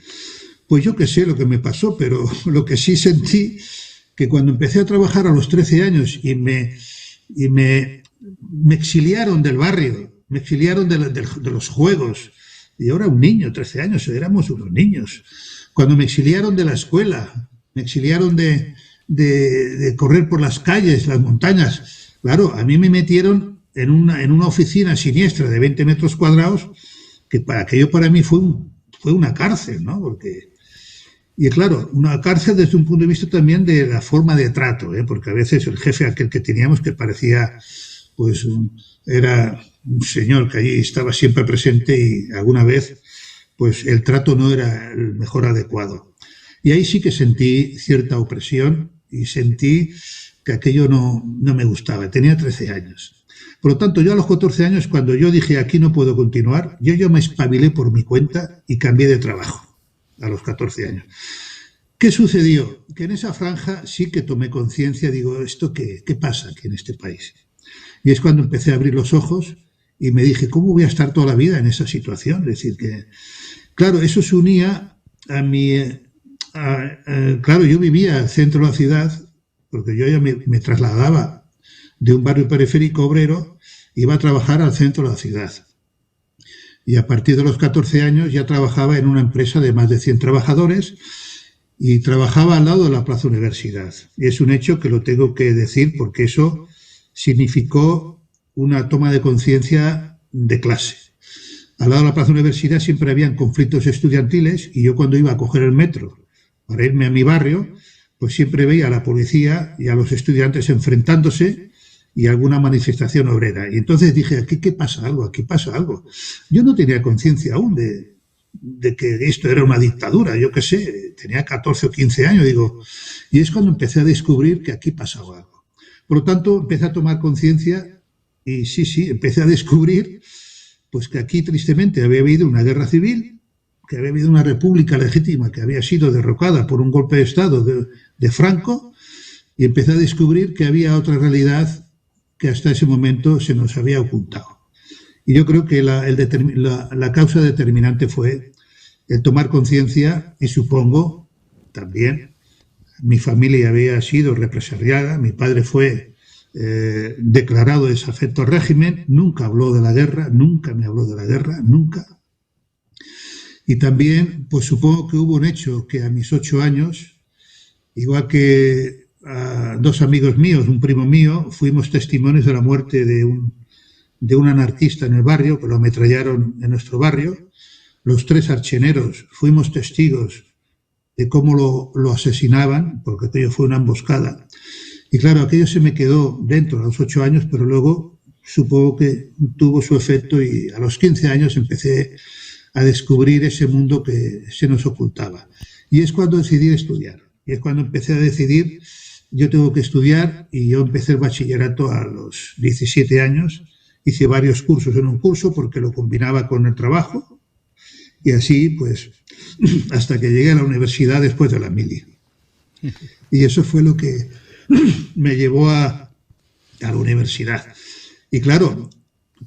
Pues yo qué sé lo que me pasó, pero lo que sí sentí, que cuando empecé a trabajar a los 13 años y me exiliaron del barrio, me exiliaron de los juegos. Y ahora un niño, 13 años, éramos unos niños. Cuando me exiliaron de la escuela, me exiliaron de correr por las calles, las montañas. Claro, a mí me metieron en una oficina siniestra de 20 metros cuadrados, que aquello para mí fue una cárcel, ¿no? Y claro, una cárcel desde un punto de vista también de la forma de trato, porque a veces el jefe aquel que teníamos, que parecía, pues, era un señor que allí estaba siempre presente, y alguna vez, pues, el trato no era el mejor adecuado. Y ahí sí que sentí cierta opresión y sentí que aquello no me gustaba. Tenía 13 años. Por lo tanto, yo a los 14 años, cuando yo dije aquí no puedo continuar, yo me espabilé por mi cuenta y cambié de trabajo a los 14 años. ¿Qué sucedió? Que en esa franja sí que tomé conciencia, digo, ¿esto qué pasa aquí en este país? Y es cuando empecé a abrir los ojos y me dije, ¿cómo voy a estar toda la vida en esa situación? Es decir, que, claro, eso se unía a mi... claro, yo vivía al centro de la ciudad, porque yo ya me trasladaba de un barrio periférico obrero, iba a trabajar al centro de la ciudad. Y a partir de los 14 años ya trabajaba en una empresa de más de 100 trabajadores y trabajaba al lado de la Plaza Universidad. Y es un hecho que lo tengo que decir porque eso significó una toma de conciencia de clase. Al lado de la Plaza Universidad siempre habían conflictos estudiantiles y yo cuando iba a coger el metro para irme a mi barrio, pues siempre veía a la policía y a los estudiantes enfrentándose y alguna manifestación obrera. Y entonces dije, aquí pasa algo. Yo no tenía conciencia aún de que esto era una dictadura, yo qué sé, tenía 14 o 15 años, digo, y es cuando empecé a descubrir que aquí pasaba algo. Por lo tanto, empecé a tomar conciencia y sí, empecé a descubrir pues que aquí tristemente había habido una guerra civil, que había habido una república legítima que había sido derrocada por un golpe de Estado de Franco, y empecé a descubrir que había otra realidad que hasta ese momento se nos había ocultado. Y yo creo que la causa determinante fue el tomar conciencia, y supongo también mi familia había sido represaliada, mi padre fue declarado desafecto al régimen, nunca habló de la guerra, nunca me habló de la guerra, nunca. Y también, pues supongo que hubo un hecho que a mis 8 años, igual que a 2 amigos míos, un primo mío, fuimos testimonios de la muerte de un anarquista en el barrio, que lo ametrallaron en nuestro barrio. Los 3 archeneros fuimos testigos de cómo lo asesinaban, porque aquello fue una emboscada. Y claro, aquello se me quedó dentro a los 8 años, pero luego supongo que tuvo su efecto y a los 15 años empecé a descubrir ese mundo que se nos ocultaba. Y es cuando decidí estudiar. Y es cuando empecé a decidir, yo tengo que estudiar, y yo empecé el bachillerato a los 17 años. Hice varios cursos en un curso porque lo combinaba con el trabajo. Y así, pues, hasta que llegué a la universidad después de la mili. Y eso fue lo que me llevó a la universidad. Y claro,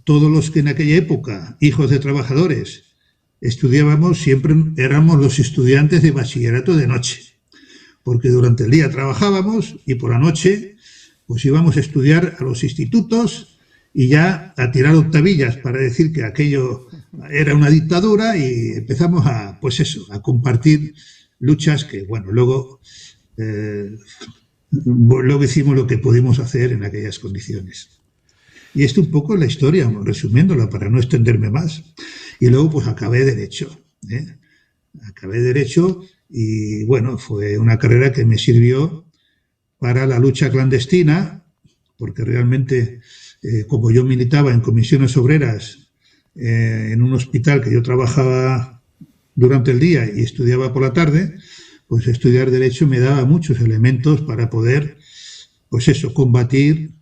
todos los que en aquella época, hijos de trabajadores, estudiábamos, siempre éramos los estudiantes de bachillerato de noche, porque durante el día trabajábamos y por la noche pues íbamos a estudiar a los institutos y ya a tirar octavillas para decir que aquello era una dictadura, y empezamos a, pues eso, a compartir luchas que, bueno, luego hicimos lo que pudimos hacer en aquellas condiciones. Y esto un poco es la historia, resumiéndola para no extenderme más. Y luego pues acabé Derecho. Acabé Derecho y bueno, fue una carrera que me sirvió para la lucha clandestina, porque realmente, como yo militaba en comisiones obreras en un hospital que yo trabajaba durante el día y estudiaba por la tarde, pues estudiar Derecho me daba muchos elementos para poder, pues eso, combatir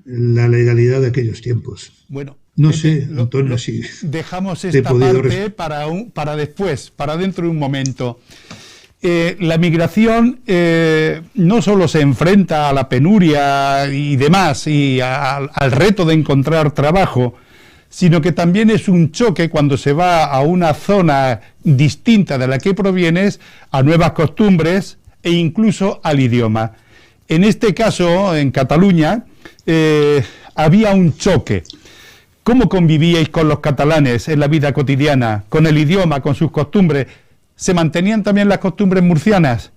la legalidad de aquellos tiempos. Bueno, no sé, Antonio, si dejamos esta parte para después, para dentro de un momento. La migración no solo se enfrenta a la penuria y demás, y al reto de encontrar trabajo, sino que también es un choque cuando se va a una zona distinta de la que provienes, a nuevas costumbres e incluso al idioma. En este caso, en Cataluña, había un choque. ¿Cómo convivíais con los catalanes en la vida cotidiana, con el idioma, con sus costumbres? ¿Se mantenían también las costumbres murcianas?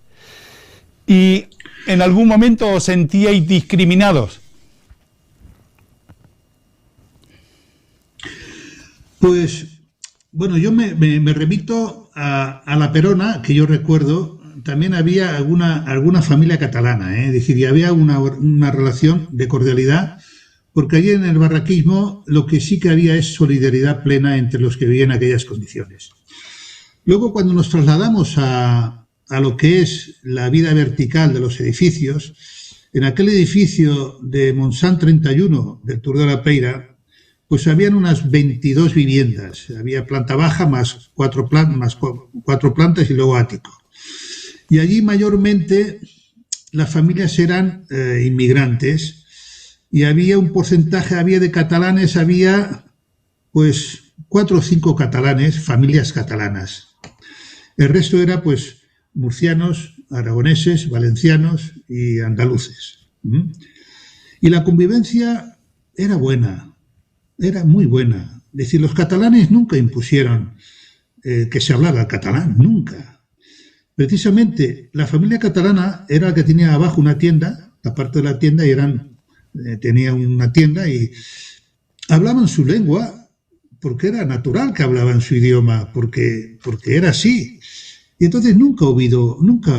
¿Y en algún momento os sentíais discriminados? Pues, bueno, yo me remito a la Perona, que yo recuerdo. También había alguna familia catalana, es decir, y había una relación de cordialidad, porque allí en el barraquismo lo que sí que había es solidaridad plena entre los que vivían en aquellas condiciones. Luego, cuando nos trasladamos a lo que es la vida vertical de los edificios, en aquel edificio de Montsant 31 del Tour de la Peira, pues habían unas 22 viviendas. Había planta baja más cuatro plantas y luego ático. Y allí mayormente las familias eran inmigrantes, y había un porcentaje, había de catalanes, había pues 4 o 5 catalanes, familias catalanas. El resto era pues murcianos, aragoneses, valencianos y andaluces. Y la convivencia era buena, era muy buena. Es decir, los catalanes nunca impusieron que se hablara el catalán, nunca. Precisamente la familia catalana era la que tenía abajo una tienda, la parte de la tienda, y tenía una tienda y hablaban su lengua, porque era natural que hablaban su idioma, porque era así. Y entonces nunca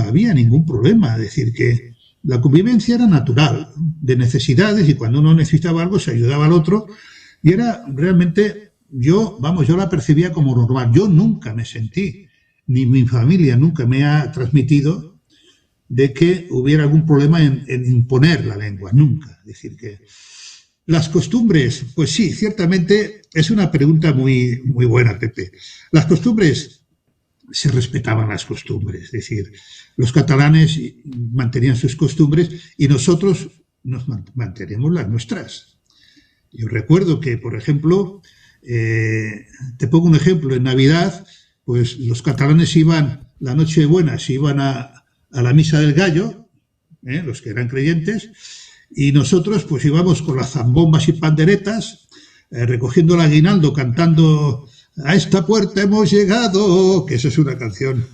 había ningún problema. Es decir, que la convivencia era natural, de necesidades, y cuando uno necesitaba algo se ayudaba al otro, y era realmente, yo la percibía como normal. Yo nunca me sentí, ni mi familia nunca me ha transmitido de que hubiera algún problema en imponer la lengua, nunca. Es decir, que las costumbres, pues sí, ciertamente es una pregunta muy, muy buena, Pepe. Las costumbres, se respetaban las costumbres, es decir, los catalanes mantenían sus costumbres y nosotros nos mantenemos las nuestras. Yo recuerdo que, por ejemplo, te pongo un ejemplo, en Navidad, pues los catalanes iban, la Nochebuena, se iban a la Misa del Gallo, los que eran creyentes, y nosotros pues íbamos con las zambombas y panderetas, recogiendo el aguinaldo, cantando "A esta puerta hemos llegado", que eso es una canción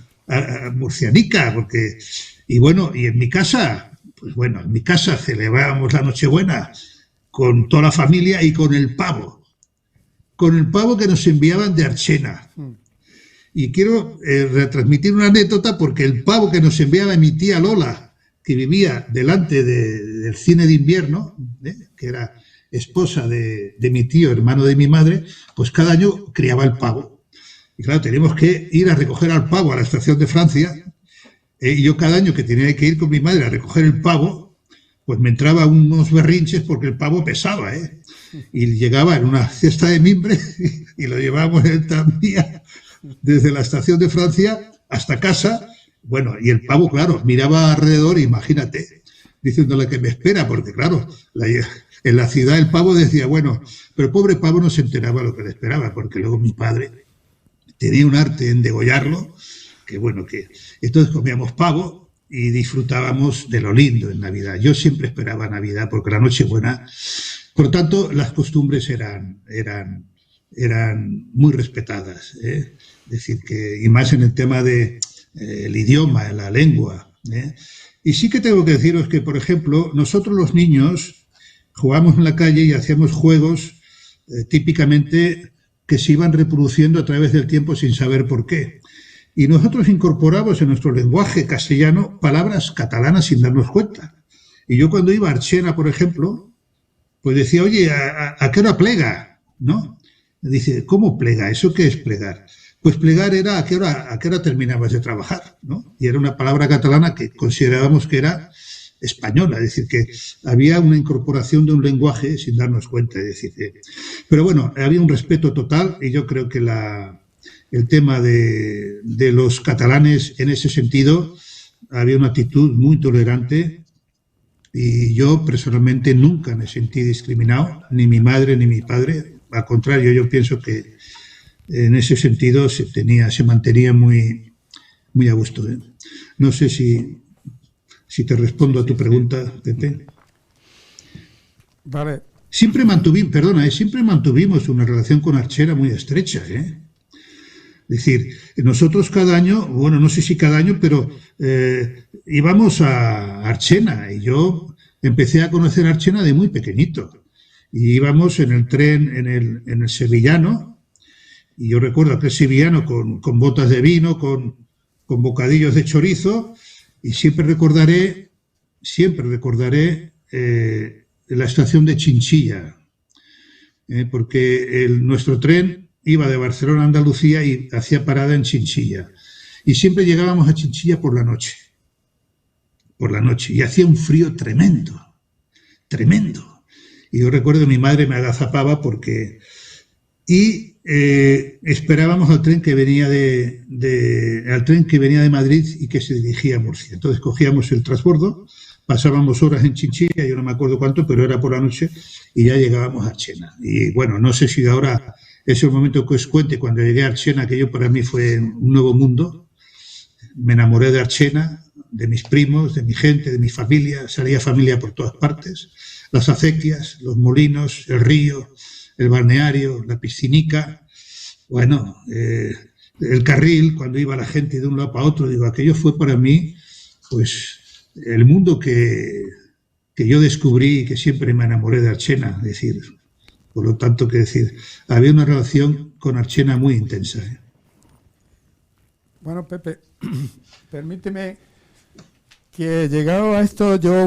murcianica, porque, y bueno, y en mi casa, pues bueno, en mi casa celebrábamos la Nochebuena con toda la familia y con el pavo que nos enviaban de Archena. Y quiero retransmitir una anécdota, porque el pavo que nos enviaba mi tía Lola, que vivía delante del cine de invierno, que era esposa de mi tío, hermano de mi madre, pues cada año criaba el pavo. Y claro, teníamos que ir a recoger al pavo a la estación de Francia, y yo cada año que tenía que ir con mi madre a recoger el pavo, pues me entraba unos berrinches porque el pavo pesaba, y llegaba en una cesta de mimbre y lo llevábamos en el tranvía desde la estación de Francia hasta casa. Bueno, y el pavo, claro, miraba alrededor, imagínate, diciéndole que me espera, porque claro, en la ciudad el pavo decía, bueno, pero el pobre pavo no se enteraba lo que le esperaba, porque luego mi padre tenía un arte en degollarlo, que bueno, que entonces comíamos pavo y disfrutábamos de lo lindo en Navidad. Yo siempre esperaba Navidad, porque la Nochebuena, por lo tanto, las costumbres eran muy respetadas, Es decir, que, y más en el tema de el idioma, la lengua, Y sí que tengo que deciros que, por ejemplo, nosotros los niños jugábamos en la calle y hacíamos juegos típicamente que se iban reproduciendo a través del tiempo sin saber por qué. Y nosotros incorporamos en nuestro lenguaje castellano palabras catalanas sin darnos cuenta. Y yo cuando iba a Archena, por ejemplo, pues decía, oye, ¿a qué hora plega? ¿No? Dice, ¿cómo plega? ¿Eso qué es plegar? Pues plegar era ¿a qué hora terminabas de trabajar? ¿No? Y era una palabra catalana que considerábamos que era española, es decir, que había una incorporación de un lenguaje sin darnos cuenta. Es decir, pero bueno, había un respeto total, y yo creo que el tema de los catalanes en ese sentido, había una actitud muy tolerante, y yo personalmente nunca me sentí discriminado, ni mi madre ni mi padre. Al contrario, yo pienso que en ese sentido se mantenía muy, muy a gusto. No sé si te respondo a tu pregunta, Pepe. Vale. Siempre mantuvimos una relación con Archena muy estrecha, Es decir, nosotros cada año, bueno, no sé si cada año, pero íbamos a Archena, y yo empecé a conocer Archena de muy pequeñito. Y íbamos en el tren, en el sevillano, y yo recuerdo aquel sevillano con botas de vino, con bocadillos de chorizo, y siempre recordaré la estación de Chinchilla, porque nuestro tren iba de Barcelona a Andalucía y hacía parada en Chinchilla. Y siempre llegábamos a Chinchilla por la noche, y hacía un frío tremendo. Y yo recuerdo que mi madre me agazapaba y esperábamos al tren que venía de Madrid y que se dirigía a Murcia. Entonces cogíamos el transbordo, pasábamos horas en Chinchilla, yo no me acuerdo cuánto, pero era por la noche, y ya llegábamos a Archena. Y bueno, no sé si ahora es el momento que os cuente cuando llegué a Archena, que yo para mí fue un nuevo mundo. Me enamoré de Archena, de mis primos, de mi gente, de mi familia. Salía familia por todas partes. Las acequias, los molinos, el río, el balneario, la piscinica, bueno, el carril, cuando iba la gente de un lado para otro. Digo, aquello fue para mí, pues, el mundo que yo descubrí y que siempre me enamoré de Archena. Es decir, por lo tanto, que decir, había una relación con Archena muy intensa. Bueno, Pepe, permíteme que llegado a esto yo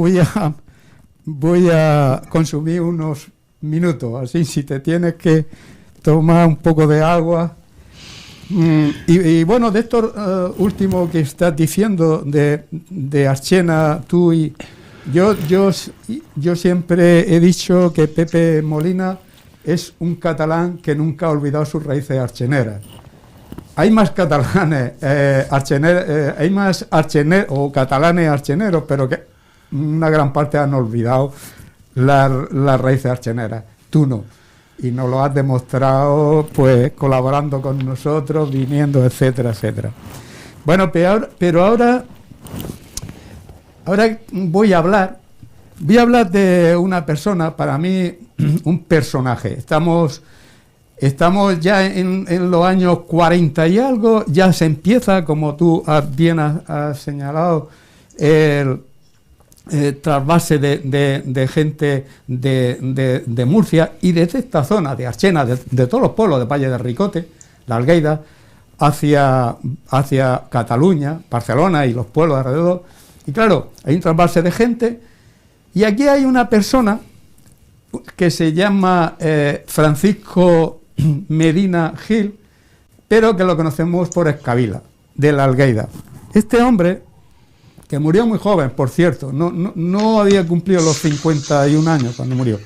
voy a consumir unos minutos, así si te tienes que tomar un poco de agua, Y bueno, de esto último que estás diciendo de Archena, tú y yo siempre he dicho que Pepe Molina es un catalán que nunca ha olvidado sus raíces archeneras. Hay más catalanes hay más o catalanes archeneros, pero que una gran parte han olvidado las raíces archeneras. Tú no. Y nos lo has demostrado, pues, colaborando con nosotros, viniendo, etcétera, etcétera. Bueno, pero ahora voy a hablar de una persona, para mí, un personaje. Estamos ya en los años 40 y algo, ya se empieza, como tú bien has señalado, el trasvase de gente de Murcia y desde esta zona de Archena, de todos los pueblos de Valle de Ricote, la Algueida, hacia Cataluña, Barcelona y los pueblos alrededor. Y claro, hay un trasvase de gente, y aquí hay una persona que se llama Francisco Medina Gil, pero que lo conocemos por Escabila, de la Algueida. Este hombre, que murió muy joven, por cierto, no había cumplido los 51 años cuando murió.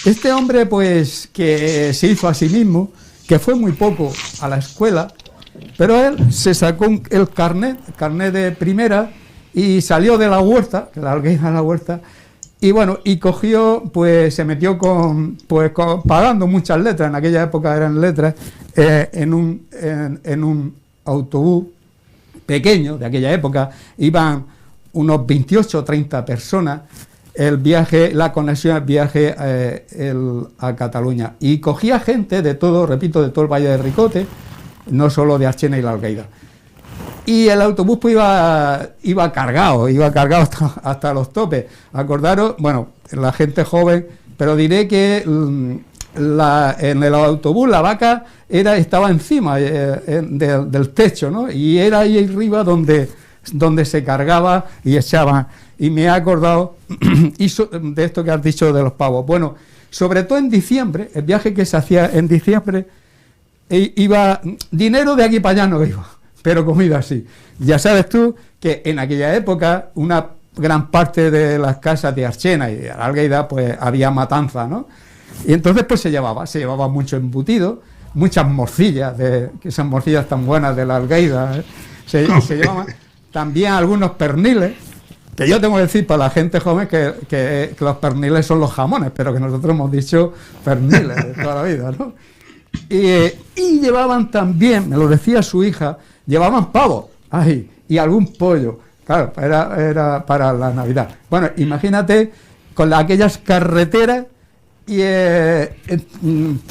Este hombre, pues, que se hizo a sí mismo, que fue muy poco a la escuela, pero él se sacó el carnet de primera y salió de la huerta, de la Algueida de la huerta, y bueno, y cogió, pues se metió pagando muchas letras, en aquella época eran letras, en un autobús pequeño de aquella época, iban unos 28 o 30 personas, la conexión, el viaje a Cataluña, y cogía gente de todo, repito, de todo el Valle de Ricote, no solo de Archena y la Algueida. Y el autobús pues iba cargado hasta los topes. Acordaros, bueno, la gente joven, pero diré que en el autobús la vaca estaba encima del techo, ¿no? Y era ahí arriba donde se cargaba y echaban. Y me he acordado de esto que has dicho de los pavos. Bueno, sobre todo en diciembre, el viaje que se hacía en diciembre, iba dinero de aquí para allá no iba, pero comida sí. Ya sabes tú que en aquella época una gran parte de las casas de Archena y de la Algueida pues había matanza, ¿no? Y entonces pues se llevaba mucho embutido, muchas morcillas, que esas morcillas tan buenas de la Algueida, se llevaban también algunos perniles, que yo tengo que decir para la gente joven que los perniles son los jamones, pero que nosotros hemos dicho perniles de toda la vida, ¿no? Y llevaban también, me lo decía su hija, llevaban pavo, y algún pollo, claro, era para la Navidad. Bueno, imagínate con aquellas carreteras, y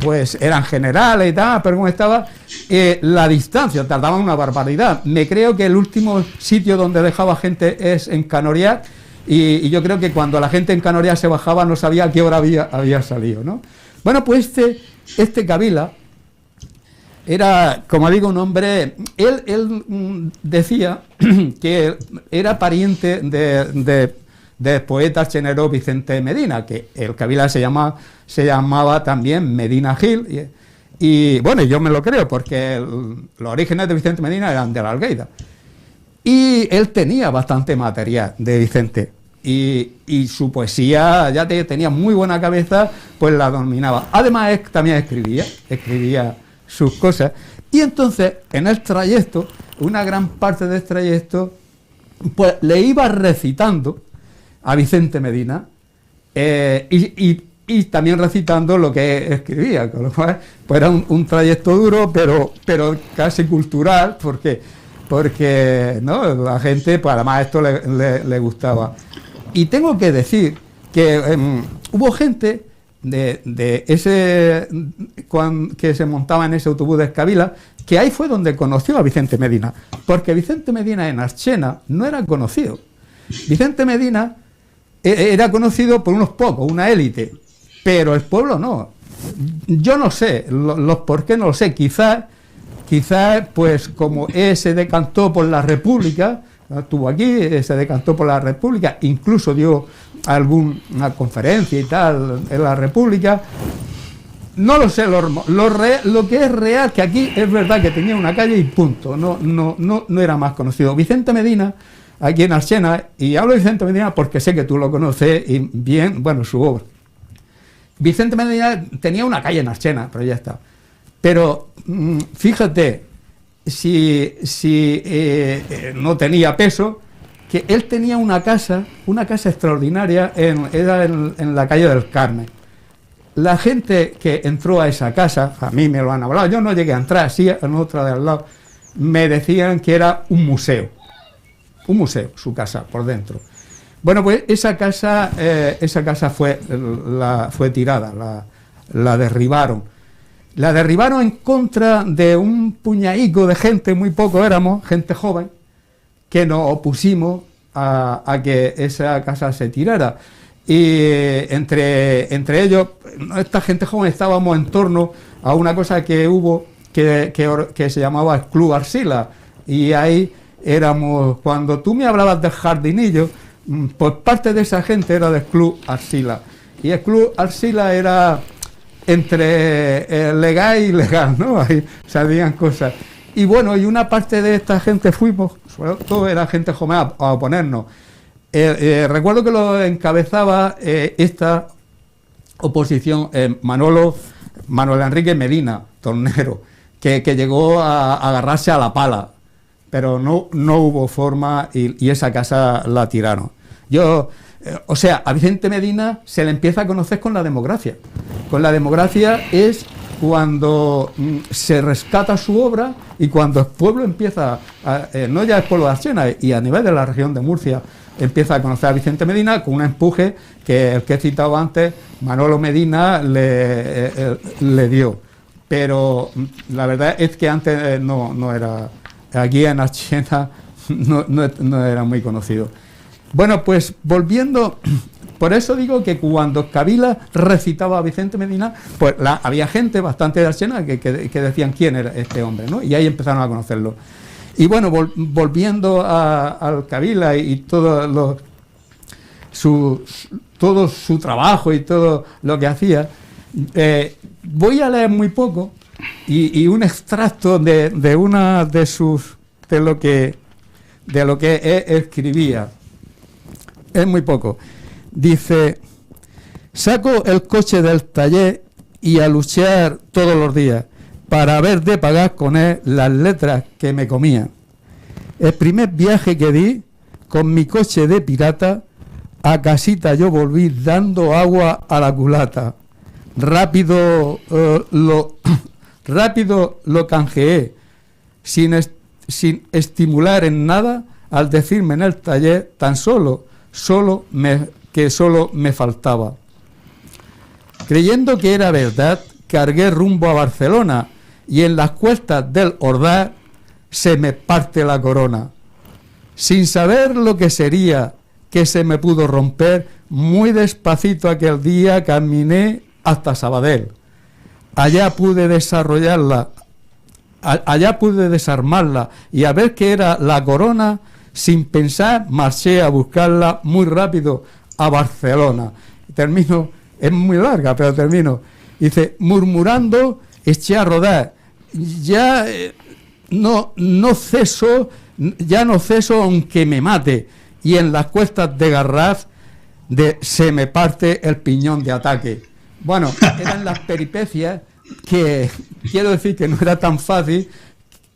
pues eran generales y tal, pero como estaba la distancia, tardaban una barbaridad. Me creo que el último sitio donde dejaba gente es en Canoriac, y yo creo que cuando la gente en Canoriac se bajaba no sabía a qué hora había salido, ¿no? Bueno, pues este Kabila era, como digo, un hombre, él decía que era pariente del poeta archenero Vicente Medina, que el Kabila se llamaba también Medina Gil, y bueno, yo me lo creo, porque los orígenes de Vicente Medina eran de la Algueida, y él tenía bastante material de Vicente, y su poesía ya tenía muy buena cabeza, pues la dominaba. Además, él también escribía sus cosas, y entonces en el trayecto, una gran parte del trayecto, pues le iba recitando a Vicente Medina, y también recitando lo que escribía, con lo cual pues era un trayecto duro, pero casi cultural, porque ¿no? La gente, pues además esto le gustaba. Y tengo que decir que hubo gente que se montaba en ese autobús de Escabila, que ahí fue donde conoció a Vicente Medina, porque Vicente Medina en Archena no era conocido. Vicente Medina era conocido por unos pocos, una élite, pero el pueblo no. Yo no sé, los por qué no lo sé, quizás pues como se decantó por la República, estuvo aquí, se decantó por la República, incluso dio alguna conferencia y tal en la República, No lo sé, lo que es real, que aquí es verdad que tenía una calle y punto, no era más conocido. Vicente Medina, aquí en Archena, y hablo de Vicente Medina porque sé que tú lo conoces y bien, bueno, su obra. Vicente Medina tenía una calle en Archena, pero ya está. Pero fíjate, si no tenía peso, que él tenía una casa extraordinaria era en la calle del Carmen. La gente que entró a esa casa, a mí me lo han hablado, yo no llegué a entrar, sí, en otra de al lado, me decían que era un museo, su casa por dentro. Bueno, pues esa casa fue tirada, la derribaron. La derribaron en contra de un puñadico de gente, muy poco éramos, gente joven, que nos opusimos a que esa casa se tirara. Y entre ellos, esta gente joven, estábamos en torno a una cosa que hubo que se llamaba el Club Arcila, y ahí éramos, cuando tú me hablabas del jardinillo, pues parte de esa gente era del Club Arcila, y el Club Arcila era entre legal y ilegal, ¿no? Ahí salían cosas, y bueno, y una parte de esta gente fuimos, sobre todo era gente joven, a oponernos. Recuerdo que lo encabezaba esta oposición Manuel Enrique Medina, tornero, que llegó a agarrarse a la pala, pero no hubo forma y esa casa la tiraron. O sea, a Vicente Medina se le empieza a conocer con la democracia. Con la democracia es cuando se rescata su obra y cuando el pueblo empieza, no ya el pueblo de Archena, y a nivel de la región de Murcia, empieza a conocer a Vicente Medina con un empuje que el que he citado antes, Manolo Medina, le dio. Pero la verdad es que antes no era, aquí en Archena no era muy conocido. Bueno, pues volviendo, por eso digo que cuando Kabila recitaba a Vicente Medina, pues había gente bastante de Archena que decían quién era este hombre, ¿no? Y ahí empezaron a conocerlo. Y bueno, volviendo al Kabila y todo su trabajo y todo lo que hacía, voy a leer muy poco y un extracto de lo que escribía. Es muy poco. Dice: saco el coche del taller y a luchar todos los días para haber de pagar con él las letras que me comían. El primer viaje que di con mi coche de pirata, a casita yo volví dando agua a la culata. Rápido lo canjeé, sin estimular en nada, al decirme en el taller tan solo me faltaba. Creyendo que era verdad, cargué rumbo a Barcelona, y en las cuestas del Ordaz se me parte la corona. Sin saber lo que sería que se me pudo romper, muy despacito aquel día caminé hasta Sabadell. Allá pude desarmarla y a ver qué era la corona. Sin pensar, marché a buscarla muy rápido a Barcelona. Termino, es muy larga, pero termino. Dice: murmurando, eché a rodar. Ya no ceso aunque me mate. Y en las cuestas de Garraf se me parte el piñón de ataque. Bueno, eran las peripecias que, quiero decir que no era tan fácil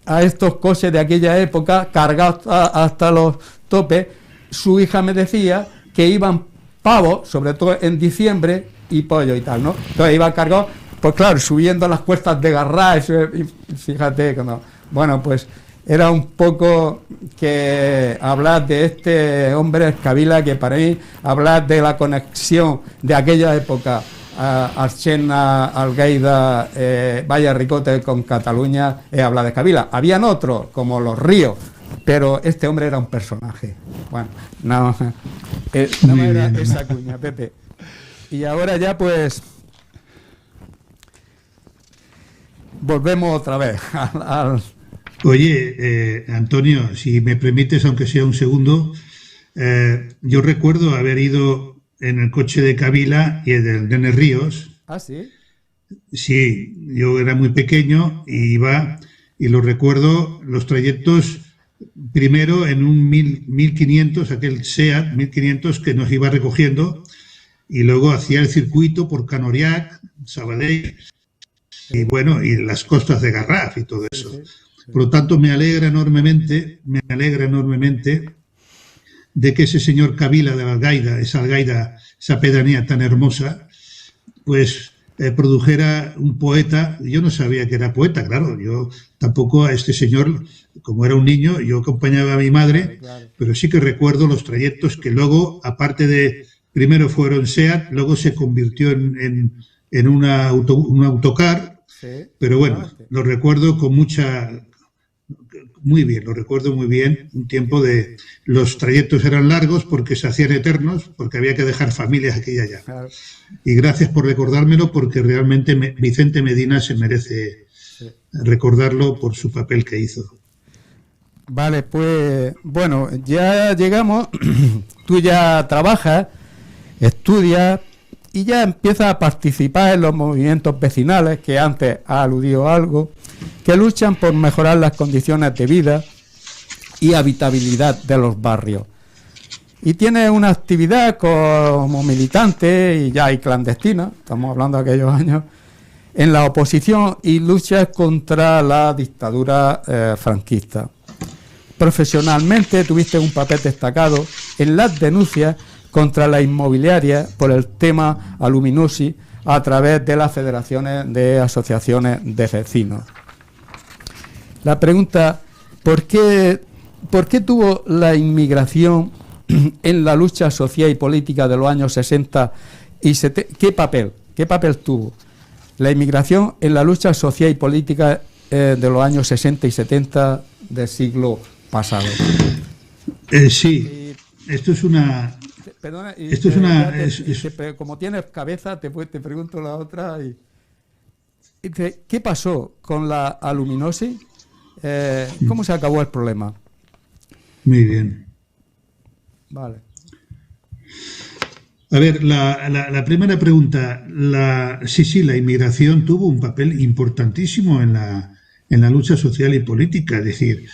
a estos coches de aquella época, cargados hasta los topes. Su hija me decía que iban pavos, sobre todo en diciembre, y pollo y tal, ¿no? Entonces iban cargados, pues claro, subiendo las cuestas de Garraf, y fíjate, bueno, pues era un poco que hablar de este hombre Kabila, que para mí hablar de la conexión de aquella época, Archena, Algaida, Valle Ricote con Cataluña, hablar de Kabila. Habían otros, como los Ríos, pero este hombre era un personaje. Bueno, nada más era esa cuña, Pepe. Y ahora ya pues volvemos otra vez al... Oye, Antonio, si me permites, aunque sea un segundo, yo recuerdo haber ido en el coche de Kabila y del Nene Ríos. ¿Ah, sí? Sí, yo era muy pequeño y iba, y lo recuerdo, los trayectos, primero en un 1500, aquel SEAT 1500 que nos iba recogiendo, y luego hacía el circuito por Canoriac, Sabadell, y bueno, y las costas de Garraf y todo eso. Por lo tanto, me alegra enormemente de que ese señor Kabila de la Algaida, esa pedanía tan hermosa, pues produjera un poeta. Yo no sabía que era poeta, claro, yo tampoco a este señor, como era un niño, yo acompañaba a mi madre, pero sí que recuerdo los trayectos que luego, aparte de, primero fueron SEAT, luego se convirtió en un autocar, pero bueno, lo recuerdo con muy bien, lo recuerdo muy bien, un tiempo de... Los trayectos eran largos porque se hacían eternos, porque había que dejar familias aquí y allá. Claro. Y gracias por recordármelo, porque realmente Vicente Medina se merece recordarlo por su papel que hizo. Vale, pues bueno, ya llegamos, tú ya trabajas, estudias y ya empiezas a participar en los movimientos vecinales, que antes ha aludido a algo, que luchan por mejorar las condiciones de vida y habitabilidad de los barrios. Y tienes una actividad como militante y ya hay clandestina, estamos hablando de aquellos años, en la oposición y luchas contra la dictadura franquista. Profesionalmente tuviste un papel destacado en las denuncias contra la inmobiliaria por el tema Aluminosi a través de las federaciones de asociaciones de vecinos. La pregunta, ¿por qué tuvo la inmigración en la lucha social y política de los años 60 y 70? ¿Qué papel tuvo la inmigración en la lucha social y política de los años 60 y 70 del siglo pasado? Sí, esto es una... Perdona, como tienes cabeza, te pregunto la otra. ¿Qué pasó con la aluminosis? ¿Cómo se acabó el problema? Muy bien. Vale. A ver, la primera pregunta. Sí, la inmigración tuvo un papel importantísimo en la lucha social y política. Es decir,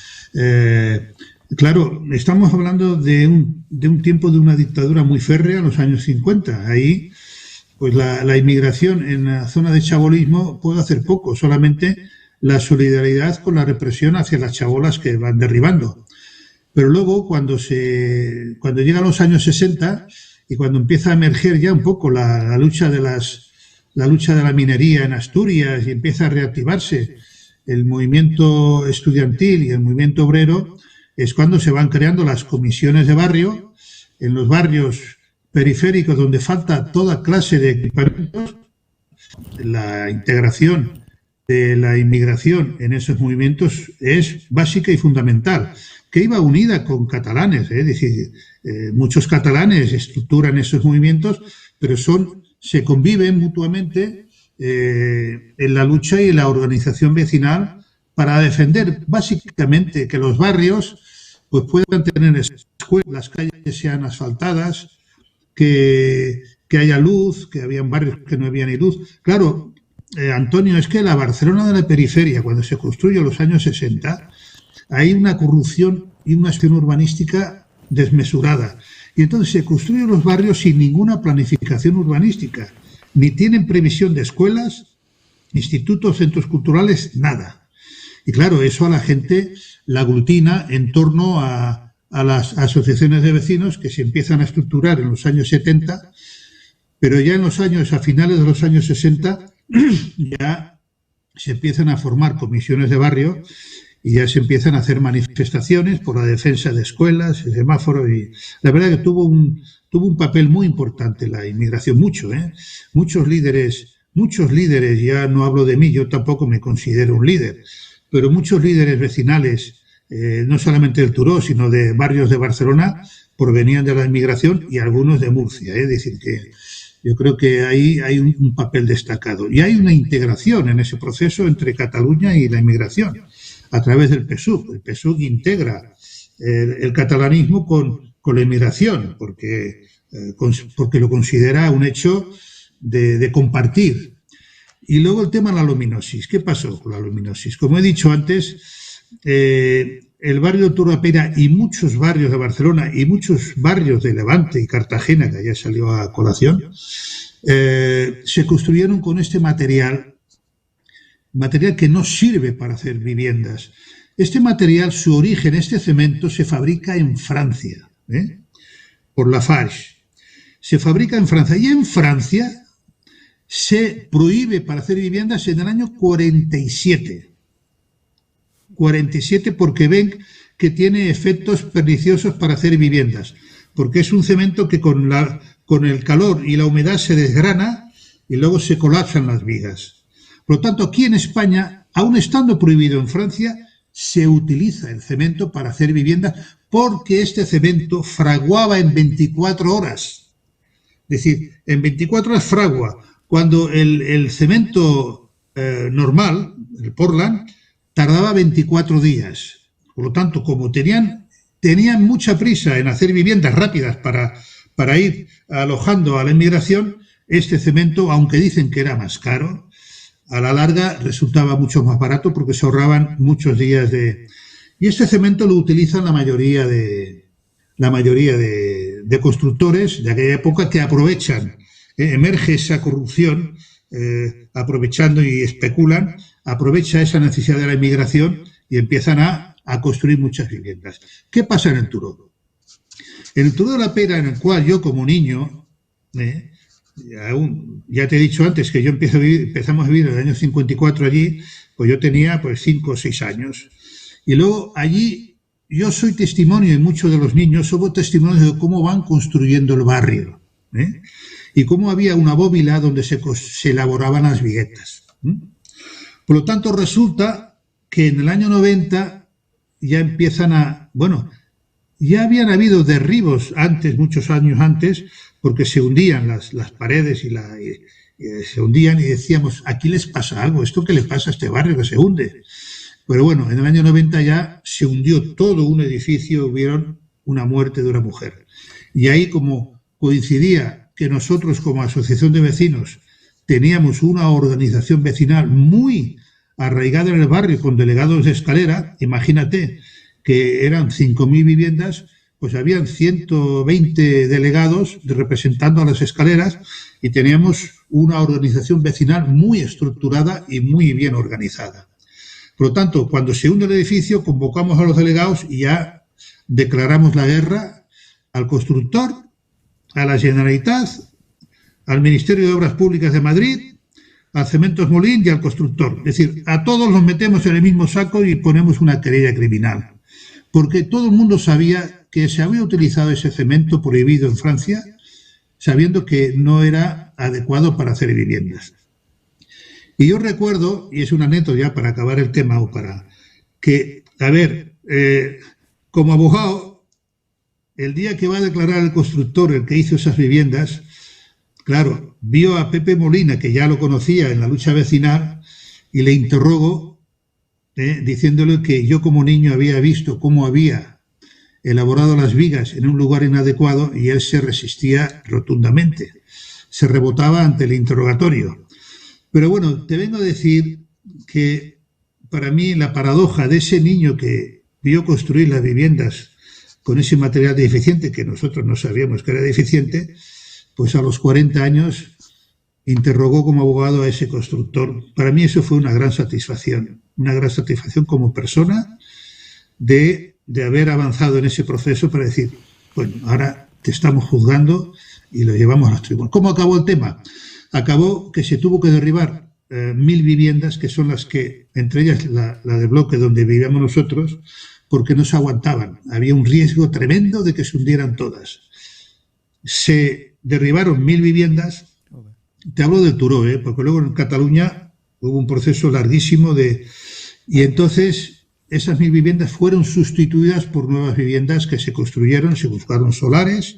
claro, estamos hablando de un tiempo de una dictadura muy férrea en los años 50. Ahí, pues la inmigración en la zona de chabolismo puede hacer poco, solamente la solidaridad con la represión hacia las chabolas que van derribando. Pero luego, cuando llegan los años 60 y cuando empieza a emerger ya un poco la lucha de la minería en Asturias y empieza a reactivarse el movimiento estudiantil y el movimiento obrero, es cuando se van creando las comisiones de barrio, en los barrios periféricos donde falta toda clase de equipamientos. La integración de la inmigración en esos movimientos es básica y fundamental, que iba unida con catalanes, es decir, muchos catalanes estructuran esos movimientos, pero se conviven mutuamente en la lucha y en la organización vecinal para defender básicamente que los barrios pues puedan tener escuelas, las calles sean asfaltadas, que haya luz, que habían barrios que no había ni luz. Claro, Antonio, es que la Barcelona de la periferia, cuando se construye en los años 60, hay una corrupción y una acción urbanística desmesurada. Y entonces se construyen los barrios sin ninguna planificación urbanística. Ni tienen previsión de escuelas, institutos, centros culturales, nada. Y claro, eso a la gente la aglutina en torno a las asociaciones de vecinos que se empiezan a estructurar en los años 70, pero ya a finales de los años 60, ya se empiezan a formar comisiones de barrio y ya se empiezan a hacer manifestaciones por la defensa de escuelas, el semáforo, y la verdad que tuvo un papel muy importante la inmigración, muchos líderes, ya no hablo de mí, yo tampoco me considero un líder, pero muchos líderes vecinales, no solamente del Turó, sino de barrios de Barcelona, provenían de la inmigración y algunos de Murcia, es decir, que yo creo que ahí hay un papel destacado. Y hay una integración en ese proceso entre Cataluña y la inmigración, a través del PSUV. El PSUV integra el catalanismo con la inmigración, porque lo considera un hecho de compartir. Y luego el tema de la luminosis. ¿Qué pasó con la luminosis? Como he dicho antes, el barrio de Turó de la Peira y muchos barrios de Barcelona y muchos barrios de Levante y Cartagena, que ya salió a colación, se construyeron con este material que no sirve para hacer viviendas. Este material, su origen, este cemento, se fabrica en Francia, por Lafarge. Se fabrica en Francia, y en Francia se prohíbe para hacer viviendas en el año 47. 47 porque ven que tiene efectos perniciosos para hacer viviendas, porque es un cemento que con el calor y la humedad se desgrana y luego se colapsan las vigas. Por lo tanto, aquí en España, aun estando prohibido en Francia, se utiliza el cemento para hacer viviendas porque este cemento fraguaba en 24 horas. Es decir, en 24 horas fragua, cuando el cemento normal, el Portland, tardaba 24 días. Por lo tanto, como tenían mucha prisa en hacer viviendas rápidas para ir alojando a la inmigración, este cemento, aunque dicen que era más caro, a la larga resultaba mucho más barato porque se ahorraban muchos días de... Y este cemento lo utilizan la mayoría de constructores de aquella época, que aprovechan, emerge esa corrupción, aprovechando y especulan, aprovecha esa necesidad de la inmigración y empiezan a construir muchas viviendas. ¿Qué pasa en el Turó? En el Turó de la Peira, en el cual yo como niño, ya te he dicho antes que yo empezamos a vivir en el año 54 allí, pues yo tenía 5 o 6 años. Y luego allí yo soy testimonio, y muchos de los niños somos testimonios de cómo van construyendo el barrio, y cómo había una bóvila donde se elaboraban las viguetas. Por lo tanto, resulta que en el año 90 ya empiezan ya habían habido derribos antes, muchos años antes, porque se hundían las paredes y se hundían, y decíamos, aquí les pasa algo, ¿esto qué le pasa a este barrio que se hunde? Pero bueno, en el año 90 ya se hundió todo un edificio, hubieron una muerte de una mujer. Y ahí, como coincidía que nosotros como asociación de vecinos teníamos una organización vecinal muy arraigada en el barrio, con delegados de escalera, imagínate que eran 5.000 viviendas, pues habían 120 delegados representando a las escaleras, y teníamos una organización vecinal muy estructurada y muy bien organizada. Por lo tanto, cuando se hunde el edificio, convocamos a los delegados y ya declaramos la guerra al constructor, a la Generalitat, al Ministerio de Obras Públicas de Madrid, al Cementos Molín y al constructor. Es decir, a todos los metemos en el mismo saco y ponemos una querella criminal. Porque todo el mundo sabía que se había utilizado ese cemento prohibido en Francia, sabiendo que no era adecuado para hacer viviendas. Y yo recuerdo, y es una anécdota ya para acabar el tema, como abogado, el día que va a declarar el constructor, el que hizo esas viviendas, claro, vio a Pepe Molina, que ya lo conocía en la lucha vecinal, y le interrogó, diciéndole que yo como niño había visto cómo había elaborado las vigas en un lugar inadecuado, y él se resistía rotundamente, se rebotaba ante el interrogatorio. Pero bueno, te vengo a decir que para mí la paradoja de ese niño que vio construir las viviendas con ese material deficiente, que nosotros no sabíamos que era deficiente, pues a los 40 años interrogó como abogado a ese constructor. Para mí eso fue una gran satisfacción como persona de haber avanzado en ese proceso para decir, bueno, ahora te estamos juzgando y lo llevamos a los tribunales. ¿Cómo acabó el tema? Acabó que se tuvo que derribar 1.000 viviendas, que son las que, entre ellas la de bloque donde vivíamos nosotros, porque no se aguantaban. Había un riesgo tremendo de que se hundieran todas. Se derribaron 1.000 viviendas. Te hablo del Turó, porque luego en Cataluña hubo un proceso larguísimo y entonces esas 1.000 viviendas fueron sustituidas por nuevas viviendas que se construyeron, se buscaron solares,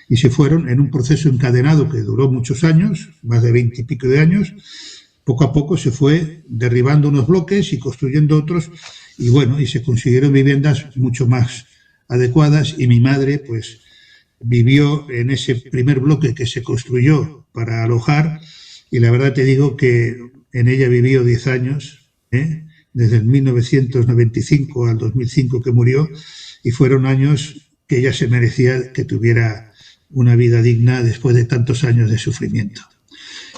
y se fueron en un proceso encadenado que duró muchos años, más de 20 y pico de años. Poco a poco se fue derribando unos bloques y construyendo otros, y bueno, y se consiguieron viviendas mucho más adecuadas, y mi madre pues vivió en ese primer bloque que se construyó para alojar, y la verdad te digo que en ella vivió 10 años, desde el 1995 al 2005 que murió, y fueron años que ella se merecía que tuviera una vida digna después de tantos años de sufrimiento.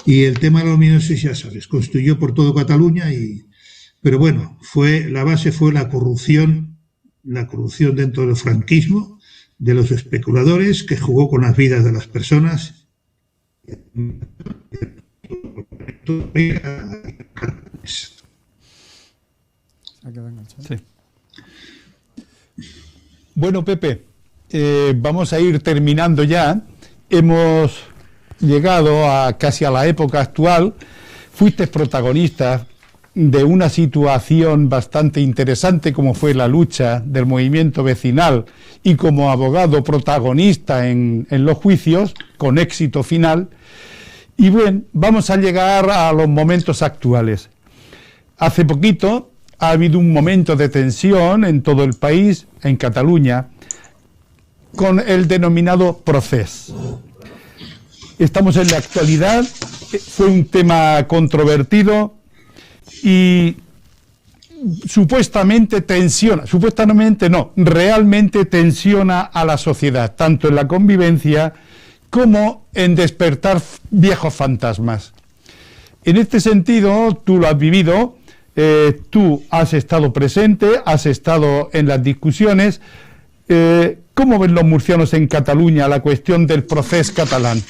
Y el tema de la luminosis, ya sabes, construyó por todo Cataluña, pero bueno, la base fue la corrupción dentro del franquismo, de los especuladores, que jugó con las vidas de las personas. Sí. Bueno, Pepe, vamos a ir terminando ya. Hemos llegado casi a la época actual. Fuiste protagonista de una situación bastante interesante como fue la lucha del movimiento vecinal, y como abogado protagonista en los juicios, con éxito final. Y bueno, vamos a llegar a los momentos actuales. Hace poquito ha habido un momento de tensión en todo el país, en Cataluña, con el denominado procés. Estamos en la actualidad, fue un tema controvertido y realmente tensiona a la sociedad, tanto en la convivencia como en despertar viejos fantasmas. En este sentido, tú lo has vivido, tú has estado presente, has estado en las discusiones. ¿Cómo ven los murcianos en Cataluña la cuestión del procés catalán?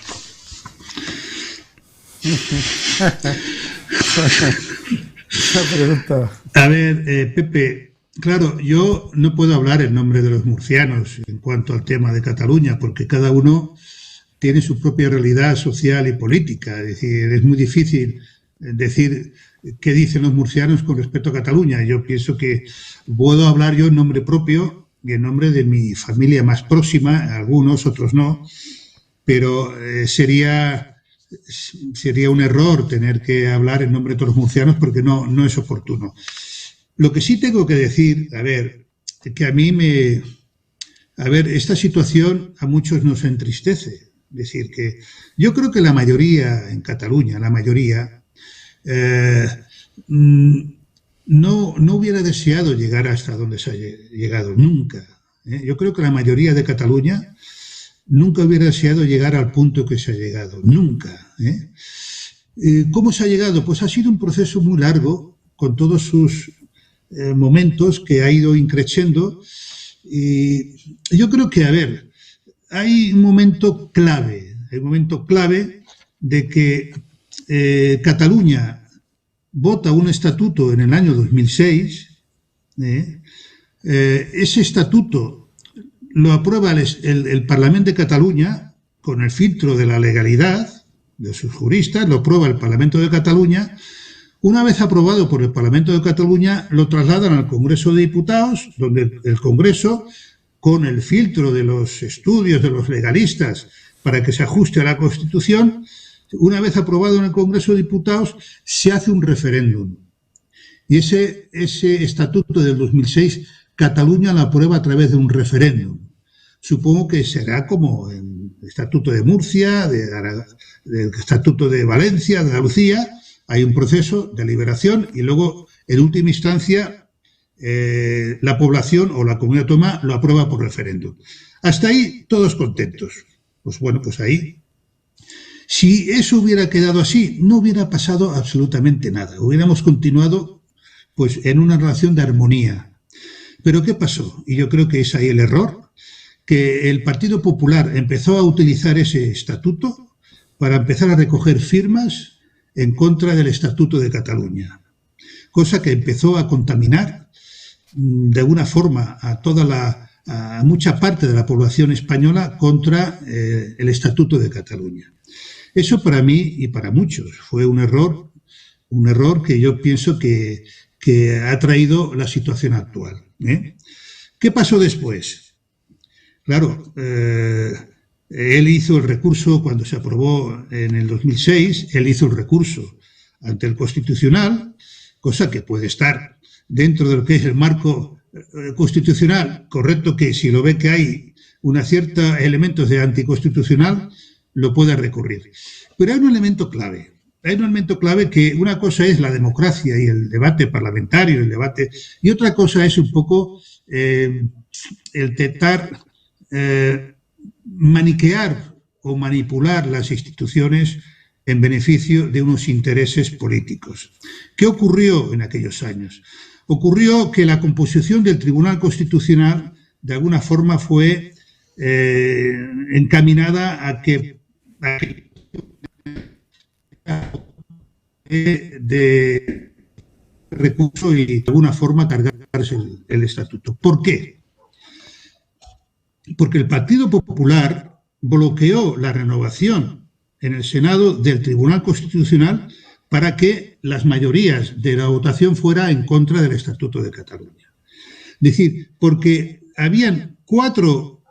A ver, Pepe, claro, yo no puedo hablar en nombre de los murcianos en cuanto al tema de Cataluña, porque cada uno tiene su propia realidad social y política. Es decir, es muy difícil decir qué dicen los murcianos con respecto a Cataluña. Yo pienso que puedo hablar yo en nombre propio y en nombre de mi familia más próxima, algunos, otros no, pero sería un error tener que hablar en nombre de todos los murcianos, porque no es oportuno. Lo que sí tengo que decir, que a mí esta situación a muchos nos entristece. Es decir, que yo creo que la mayoría en Cataluña, no hubiera deseado llegar hasta donde se ha llegado, nunca. Yo creo que la mayoría de Cataluña nunca hubiera deseado llegar al punto que se ha llegado, nunca. ¿Cómo se ha llegado? Pues ha sido un proceso muy largo, con todos sus momentos que ha ido increciendo. Y yo creo que, hay un momento clave de que Cataluña vota un estatuto en el año 2006. Ese estatuto lo aprueba el Parlamento de Cataluña con el filtro de la legalidad de sus juristas, lo aprueba el Parlamento de Cataluña. Una vez aprobado por el Parlamento de Cataluña, lo trasladan al Congreso de Diputados, donde el Congreso, con el filtro de los estudios de los legalistas para que se ajuste a la Constitución, una vez aprobado en el Congreso de Diputados, se hace un referéndum. Y ese estatuto del 2006, Cataluña lo aprueba a través de un referéndum. Supongo que será como el Estatuto de Murcia, del Estatuto de Valencia, de Andalucía. Hay un proceso de deliberación y luego, en última instancia, la población o la comunidad autónoma lo aprueba por referéndum. Hasta ahí todos contentos. Pues bueno, pues ahí, si eso hubiera quedado así, no hubiera pasado absolutamente nada. Hubiéramos continuado pues en una relación de armonía. Pero ¿qué pasó? Y yo creo que es ahí el error, que el Partido Popular empezó a utilizar ese estatuto para empezar a recoger firmas en contra del Estatuto de Cataluña, cosa que empezó a contaminar de alguna forma a mucha parte de la población española contra el Estatuto de Cataluña. Eso para mí y para muchos fue un error que yo pienso que ha traído la situación actual. ¿Qué pasó después? Claro, él hizo el recurso cuando se aprobó en el 2006, él hizo el recurso ante el Constitucional, cosa que puede estar dentro de lo que es el marco constitucional, correcto, que si lo ve que hay una cierta elementos de anticonstitucional, lo puede recurrir. Pero hay un elemento clave. hay un elemento clave que una cosa es la democracia y el debate parlamentario, el debate, y otra cosa es un poco el intentar maniquear o manipular las instituciones en beneficio de unos intereses políticos. ¿Qué ocurrió en aquellos años? Ocurrió que la composición del Tribunal Constitucional de alguna forma fue encaminada a que de recurso y de alguna forma cargarse el estatuto. ¿Por qué? Porque el Partido Popular bloqueó la renovación en el Senado del Tribunal Constitucional para que las mayorías de la votación fuera en contra del Estatuto de Cataluña. Es decir, porque habían cuatro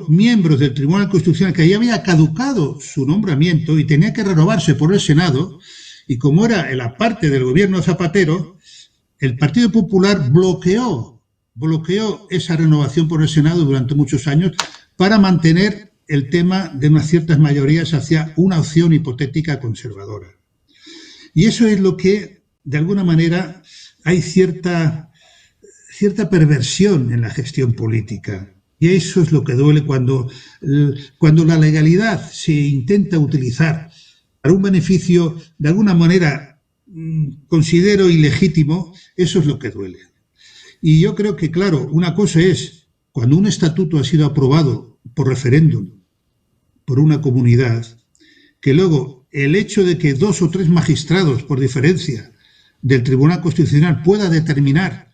miembros del Tribunal Constitucional que ya había caducado su nombramiento y tenía que renovarse por el Senado, y como era la parte del gobierno Zapatero, el Partido Popular bloqueó esa renovación por el Senado durante muchos años para mantener el tema de unas ciertas mayorías hacia una opción hipotética conservadora. Y eso es lo que, de alguna manera, hay cierta perversión en la gestión política. Y eso es lo que duele cuando la legalidad se intenta utilizar para un beneficio, de alguna manera, considero ilegítimo, eso es lo que duele. Y yo creo que, claro, una cosa es cuando un estatuto ha sido aprobado por referéndum por una comunidad, que luego el hecho de que 2 o 3 magistrados, por diferencia del Tribunal Constitucional, pueda determinar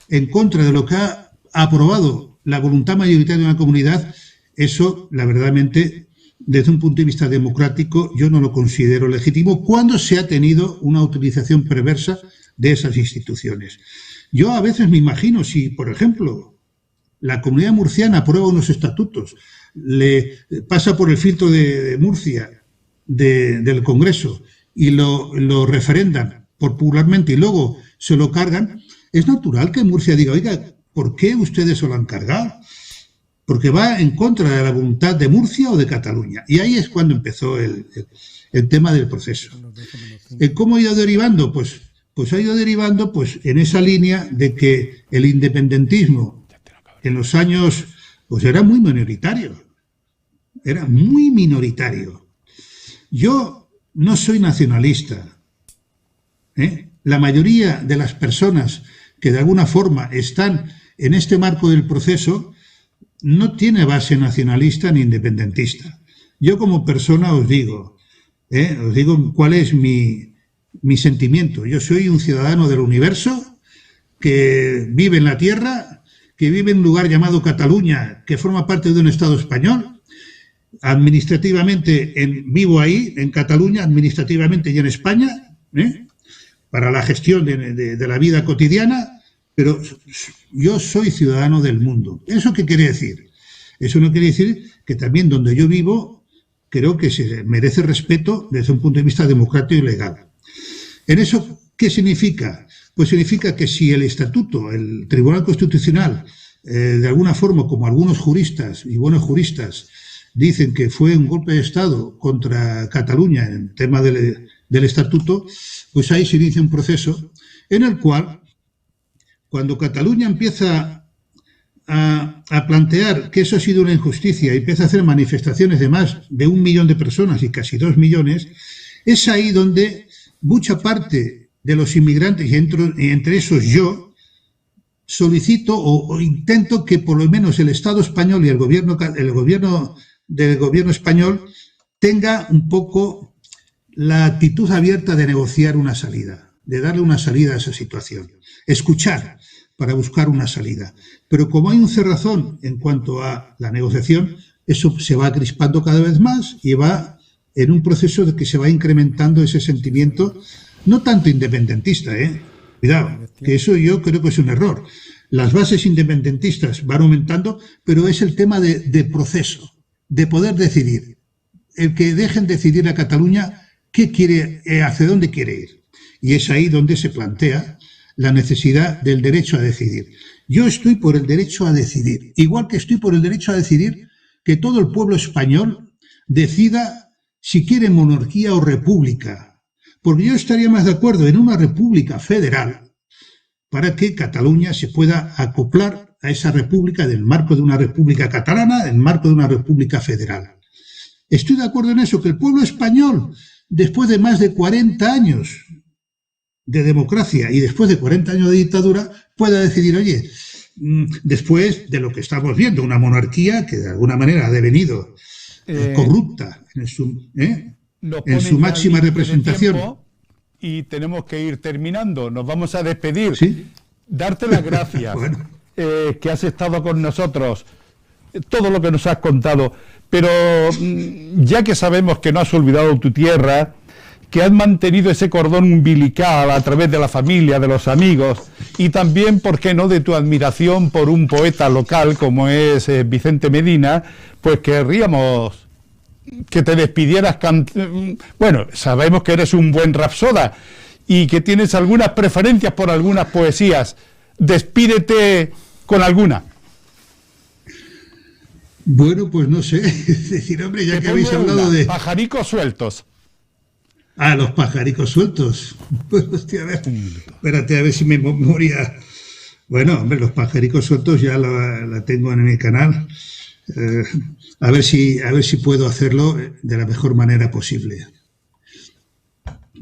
en contra de lo que ha aprobado la voluntad mayoritaria de una comunidad, eso, la verdadmente, desde un punto de vista democrático, yo no lo considero legítimo cuando se ha tenido una utilización perversa de esas instituciones. Yo a veces me imagino si, por ejemplo, la Comunidad Murciana aprueba unos estatutos, le pasa por el filtro de Murcia del Congreso y lo referendan popularmente y luego se lo cargan, es natural que Murcia diga, oiga, ¿por qué ustedes se lo han cargado? Porque va en contra de la voluntad de Murcia o de Cataluña. Y ahí es cuando empezó el tema del proceso. ¿Cómo ha ido derivando? Pues ha ido derivando en esa línea de que el independentismo en los años era muy minoritario. Era muy minoritario. Yo no soy nacionalista. La mayoría de las personas que de alguna forma están en este marco del proceso no tiene base nacionalista ni independentista. Yo como persona os digo cuál es mi sentimiento. Yo soy un ciudadano del universo que vive en la tierra, que vive en un lugar llamado Cataluña, que forma parte de un Estado español. Administrativamente vivo ahí, en Cataluña, administrativamente y en España, para la gestión de la vida cotidiana, pero yo soy ciudadano del mundo. ¿Eso qué quiere decir? Eso no quiere decir que también donde yo vivo creo que se merece respeto desde un punto de vista democrático y legal. ¿En eso qué significa? Pues significa que si el Estatuto, el Tribunal Constitucional, de alguna forma, como algunos juristas y buenos juristas dicen que fue un golpe de Estado contra Cataluña en el tema del Estatuto, pues ahí se inicia un proceso en el cual, cuando Cataluña empieza a plantear que eso ha sido una injusticia y empieza a hacer manifestaciones de más de 1 millón de personas y casi 2 millones, es ahí donde mucha parte de los inmigrantes, y entre esos yo, solicito o intento que por lo menos el Estado español y el gobierno del gobierno español tenga un poco la actitud abierta de negociar una salida, de darle una salida a esa situación, escuchar para buscar una salida. Pero como hay un cerrazón en cuanto a la negociación, eso se va crispando cada vez más y va en un proceso de que se va incrementando ese sentimiento, no tanto independentista, cuidado, que eso yo creo que es un error. Las bases independentistas van aumentando, pero es el tema de proceso, de poder decidir. El que dejen decidir a Cataluña qué quiere, hacia dónde quiere ir. Y es ahí donde se plantea la necesidad del derecho a decidir. Yo estoy por el derecho a decidir, igual que estoy por el derecho a decidir que todo el pueblo español decida si quiere monarquía o república, porque yo estaría más de acuerdo en una república federal para que Cataluña se pueda acoplar a esa república del marco de una república catalana, del marco de una república federal. Estoy de acuerdo en eso, que el pueblo español, después de más de 40 años de democracia y después de 40 años de dictadura, pueda decidir, oye, después de lo que estamos viendo, una monarquía que de alguna manera ha devenido corrupta en su máxima representación. Y tenemos que ir terminando, nos vamos a despedir. ¿Sí? Darte las gracias, bueno, que has estado con nosotros, todo lo que nos has contado, pero ya que sabemos que no has olvidado tu tierra, que has mantenido ese cordón umbilical a través de la familia, de los amigos, y también, ¿por qué no?, de tu admiración por un poeta local como es Vicente Medina, pues querríamos que te despidieras. Bueno, sabemos que eres un buen rapsoda y que tienes algunas preferencias por algunas poesías. Despídete con alguna. Bueno, pues no sé, es decir, hombre, ya que habéis hablado de... Pajaricos sueltos. Ah, los pajaricos sueltos. Pues, hostia, a ver, espérate, a ver si mi memoria... Bueno, hombre, los pajaricos sueltos ya la tengo en mi canal. A ver si puedo hacerlo de la mejor manera posible.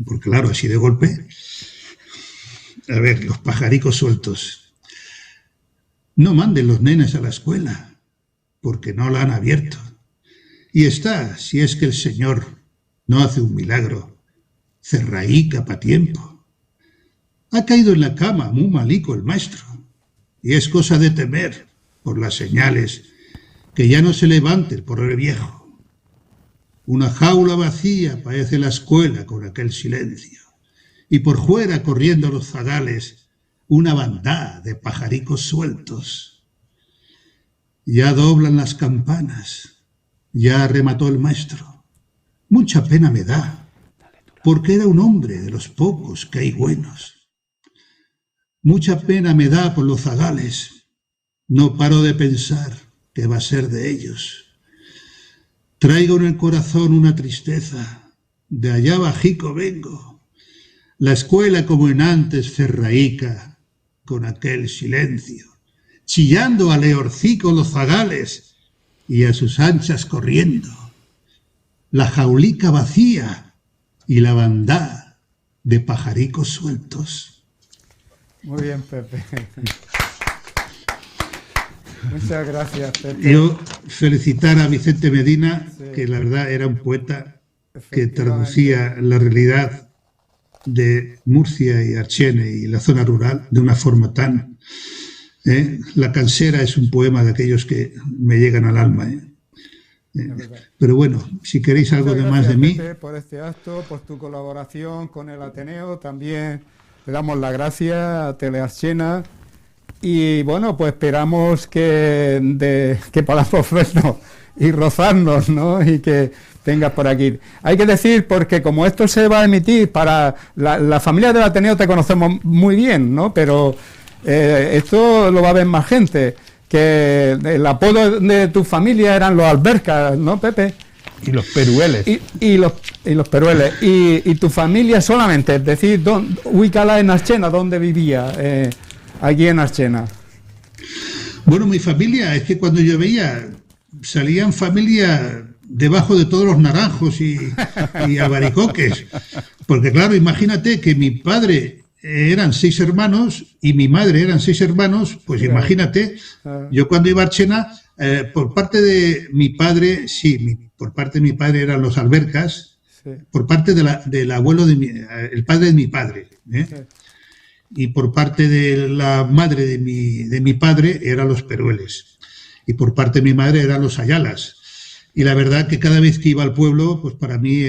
Porque claro, así de golpe... A ver, los pajaricos sueltos. No manden los nenes a la escuela, porque no la han abierto. Y está, si es que el Señor no hace un milagro, cerraíca pa' tiempo. Ha caído en la cama muy malico el maestro, y es cosa de temer por las señales que ya no se levante el porrer viejo. Una jaula vacía parece la escuela con aquel silencio, y por fuera corriendo los zagales una bandada de pajaricos sueltos. Ya doblan las campanas, ya remató el maestro. Mucha pena me da, porque era un hombre de los pocos que hay buenos. Mucha pena me da por los zagales, no paro de pensar qué va a ser de ellos. Traigo en el corazón una tristeza, de allá bajico vengo. La escuela como en antes ferraíca, con aquel silencio, chillando a leorcico los zagales y a sus anchas corriendo. La jaulica vacía y la bandada de pajaricos sueltos. Muy bien, Pepe. Muchas gracias, Pepe. Yo felicitar a Vicente Medina, sí, que la verdad era un poeta que traducía la realidad de Murcia y Archene y la zona rural de una forma tan... La cansera es un poema de aquellos que me llegan al alma. Pero bueno, si queréis algo de más de mí... Pepe, por este acto, por tu colaboración con el Ateneo, también le damos las gracias a Telearchena. Y bueno, pues esperamos que podamos vernos y rozarnos, ¿no? Y que tengas por aquí. Hay que decir, porque como esto se va a emitir para la familia del Ateneo, te conocemos muy bien, ¿no? Pero esto lo va a ver más gente, que el apodo de tu familia eran los Albercas, ¿no, Pepe? Y los Perueles. Y los Perueles. Y tu familia solamente, es decir, ubícala en Archena, ¿dónde vivía? Aquí en Archena. Bueno, mi familia, es que cuando yo veía, salían familias debajo de todos los naranjos y albaricoques. Porque claro, imagínate que mi padre eran 6 hermanos y mi madre eran 6 hermanos, pues imagínate, yo cuando iba a Archena, por parte de mi padre, por parte de mi padre eran los Albercas, sí, por parte del abuelo el padre de mi padre, sí, y por parte de la madre de mi padre eran los Perueles, y por parte de mi madre eran los Ayalas. Y la verdad que cada vez que iba al pueblo, pues para mí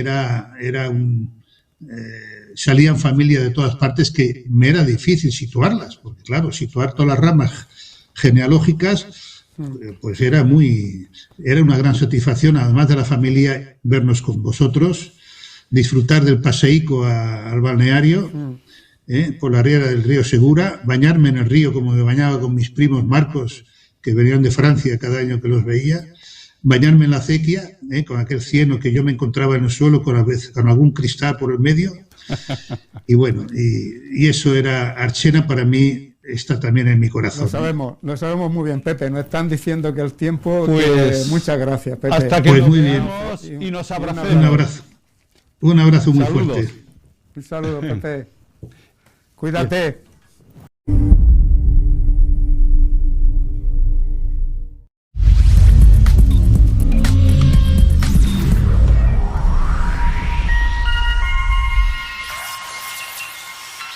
salían familias de todas partes que me era difícil situarlas, porque claro, situar todas las ramas genealógicas, pues era una gran satisfacción, además de la familia, vernos con vosotros, disfrutar del paseíco al balneario, por la riera del río Segura, bañarme en el río como me bañaba con mis primos Marcos, que venían de Francia cada año que los veía, bañarme en la acequia, con aquel cieno que yo me encontraba en el suelo con algún cristal por el medio. Y bueno, y eso era Archena para mí, está también en mi corazón. Lo sabemos muy bien, Pepe. Nos están diciendo que el tiempo... Pues, muchas gracias, Pepe. Hasta que pues nos muy bien. y nos abracemos. Un abrazo muy Saludos. fuerte. Un saludo, Pepe. Cuídate.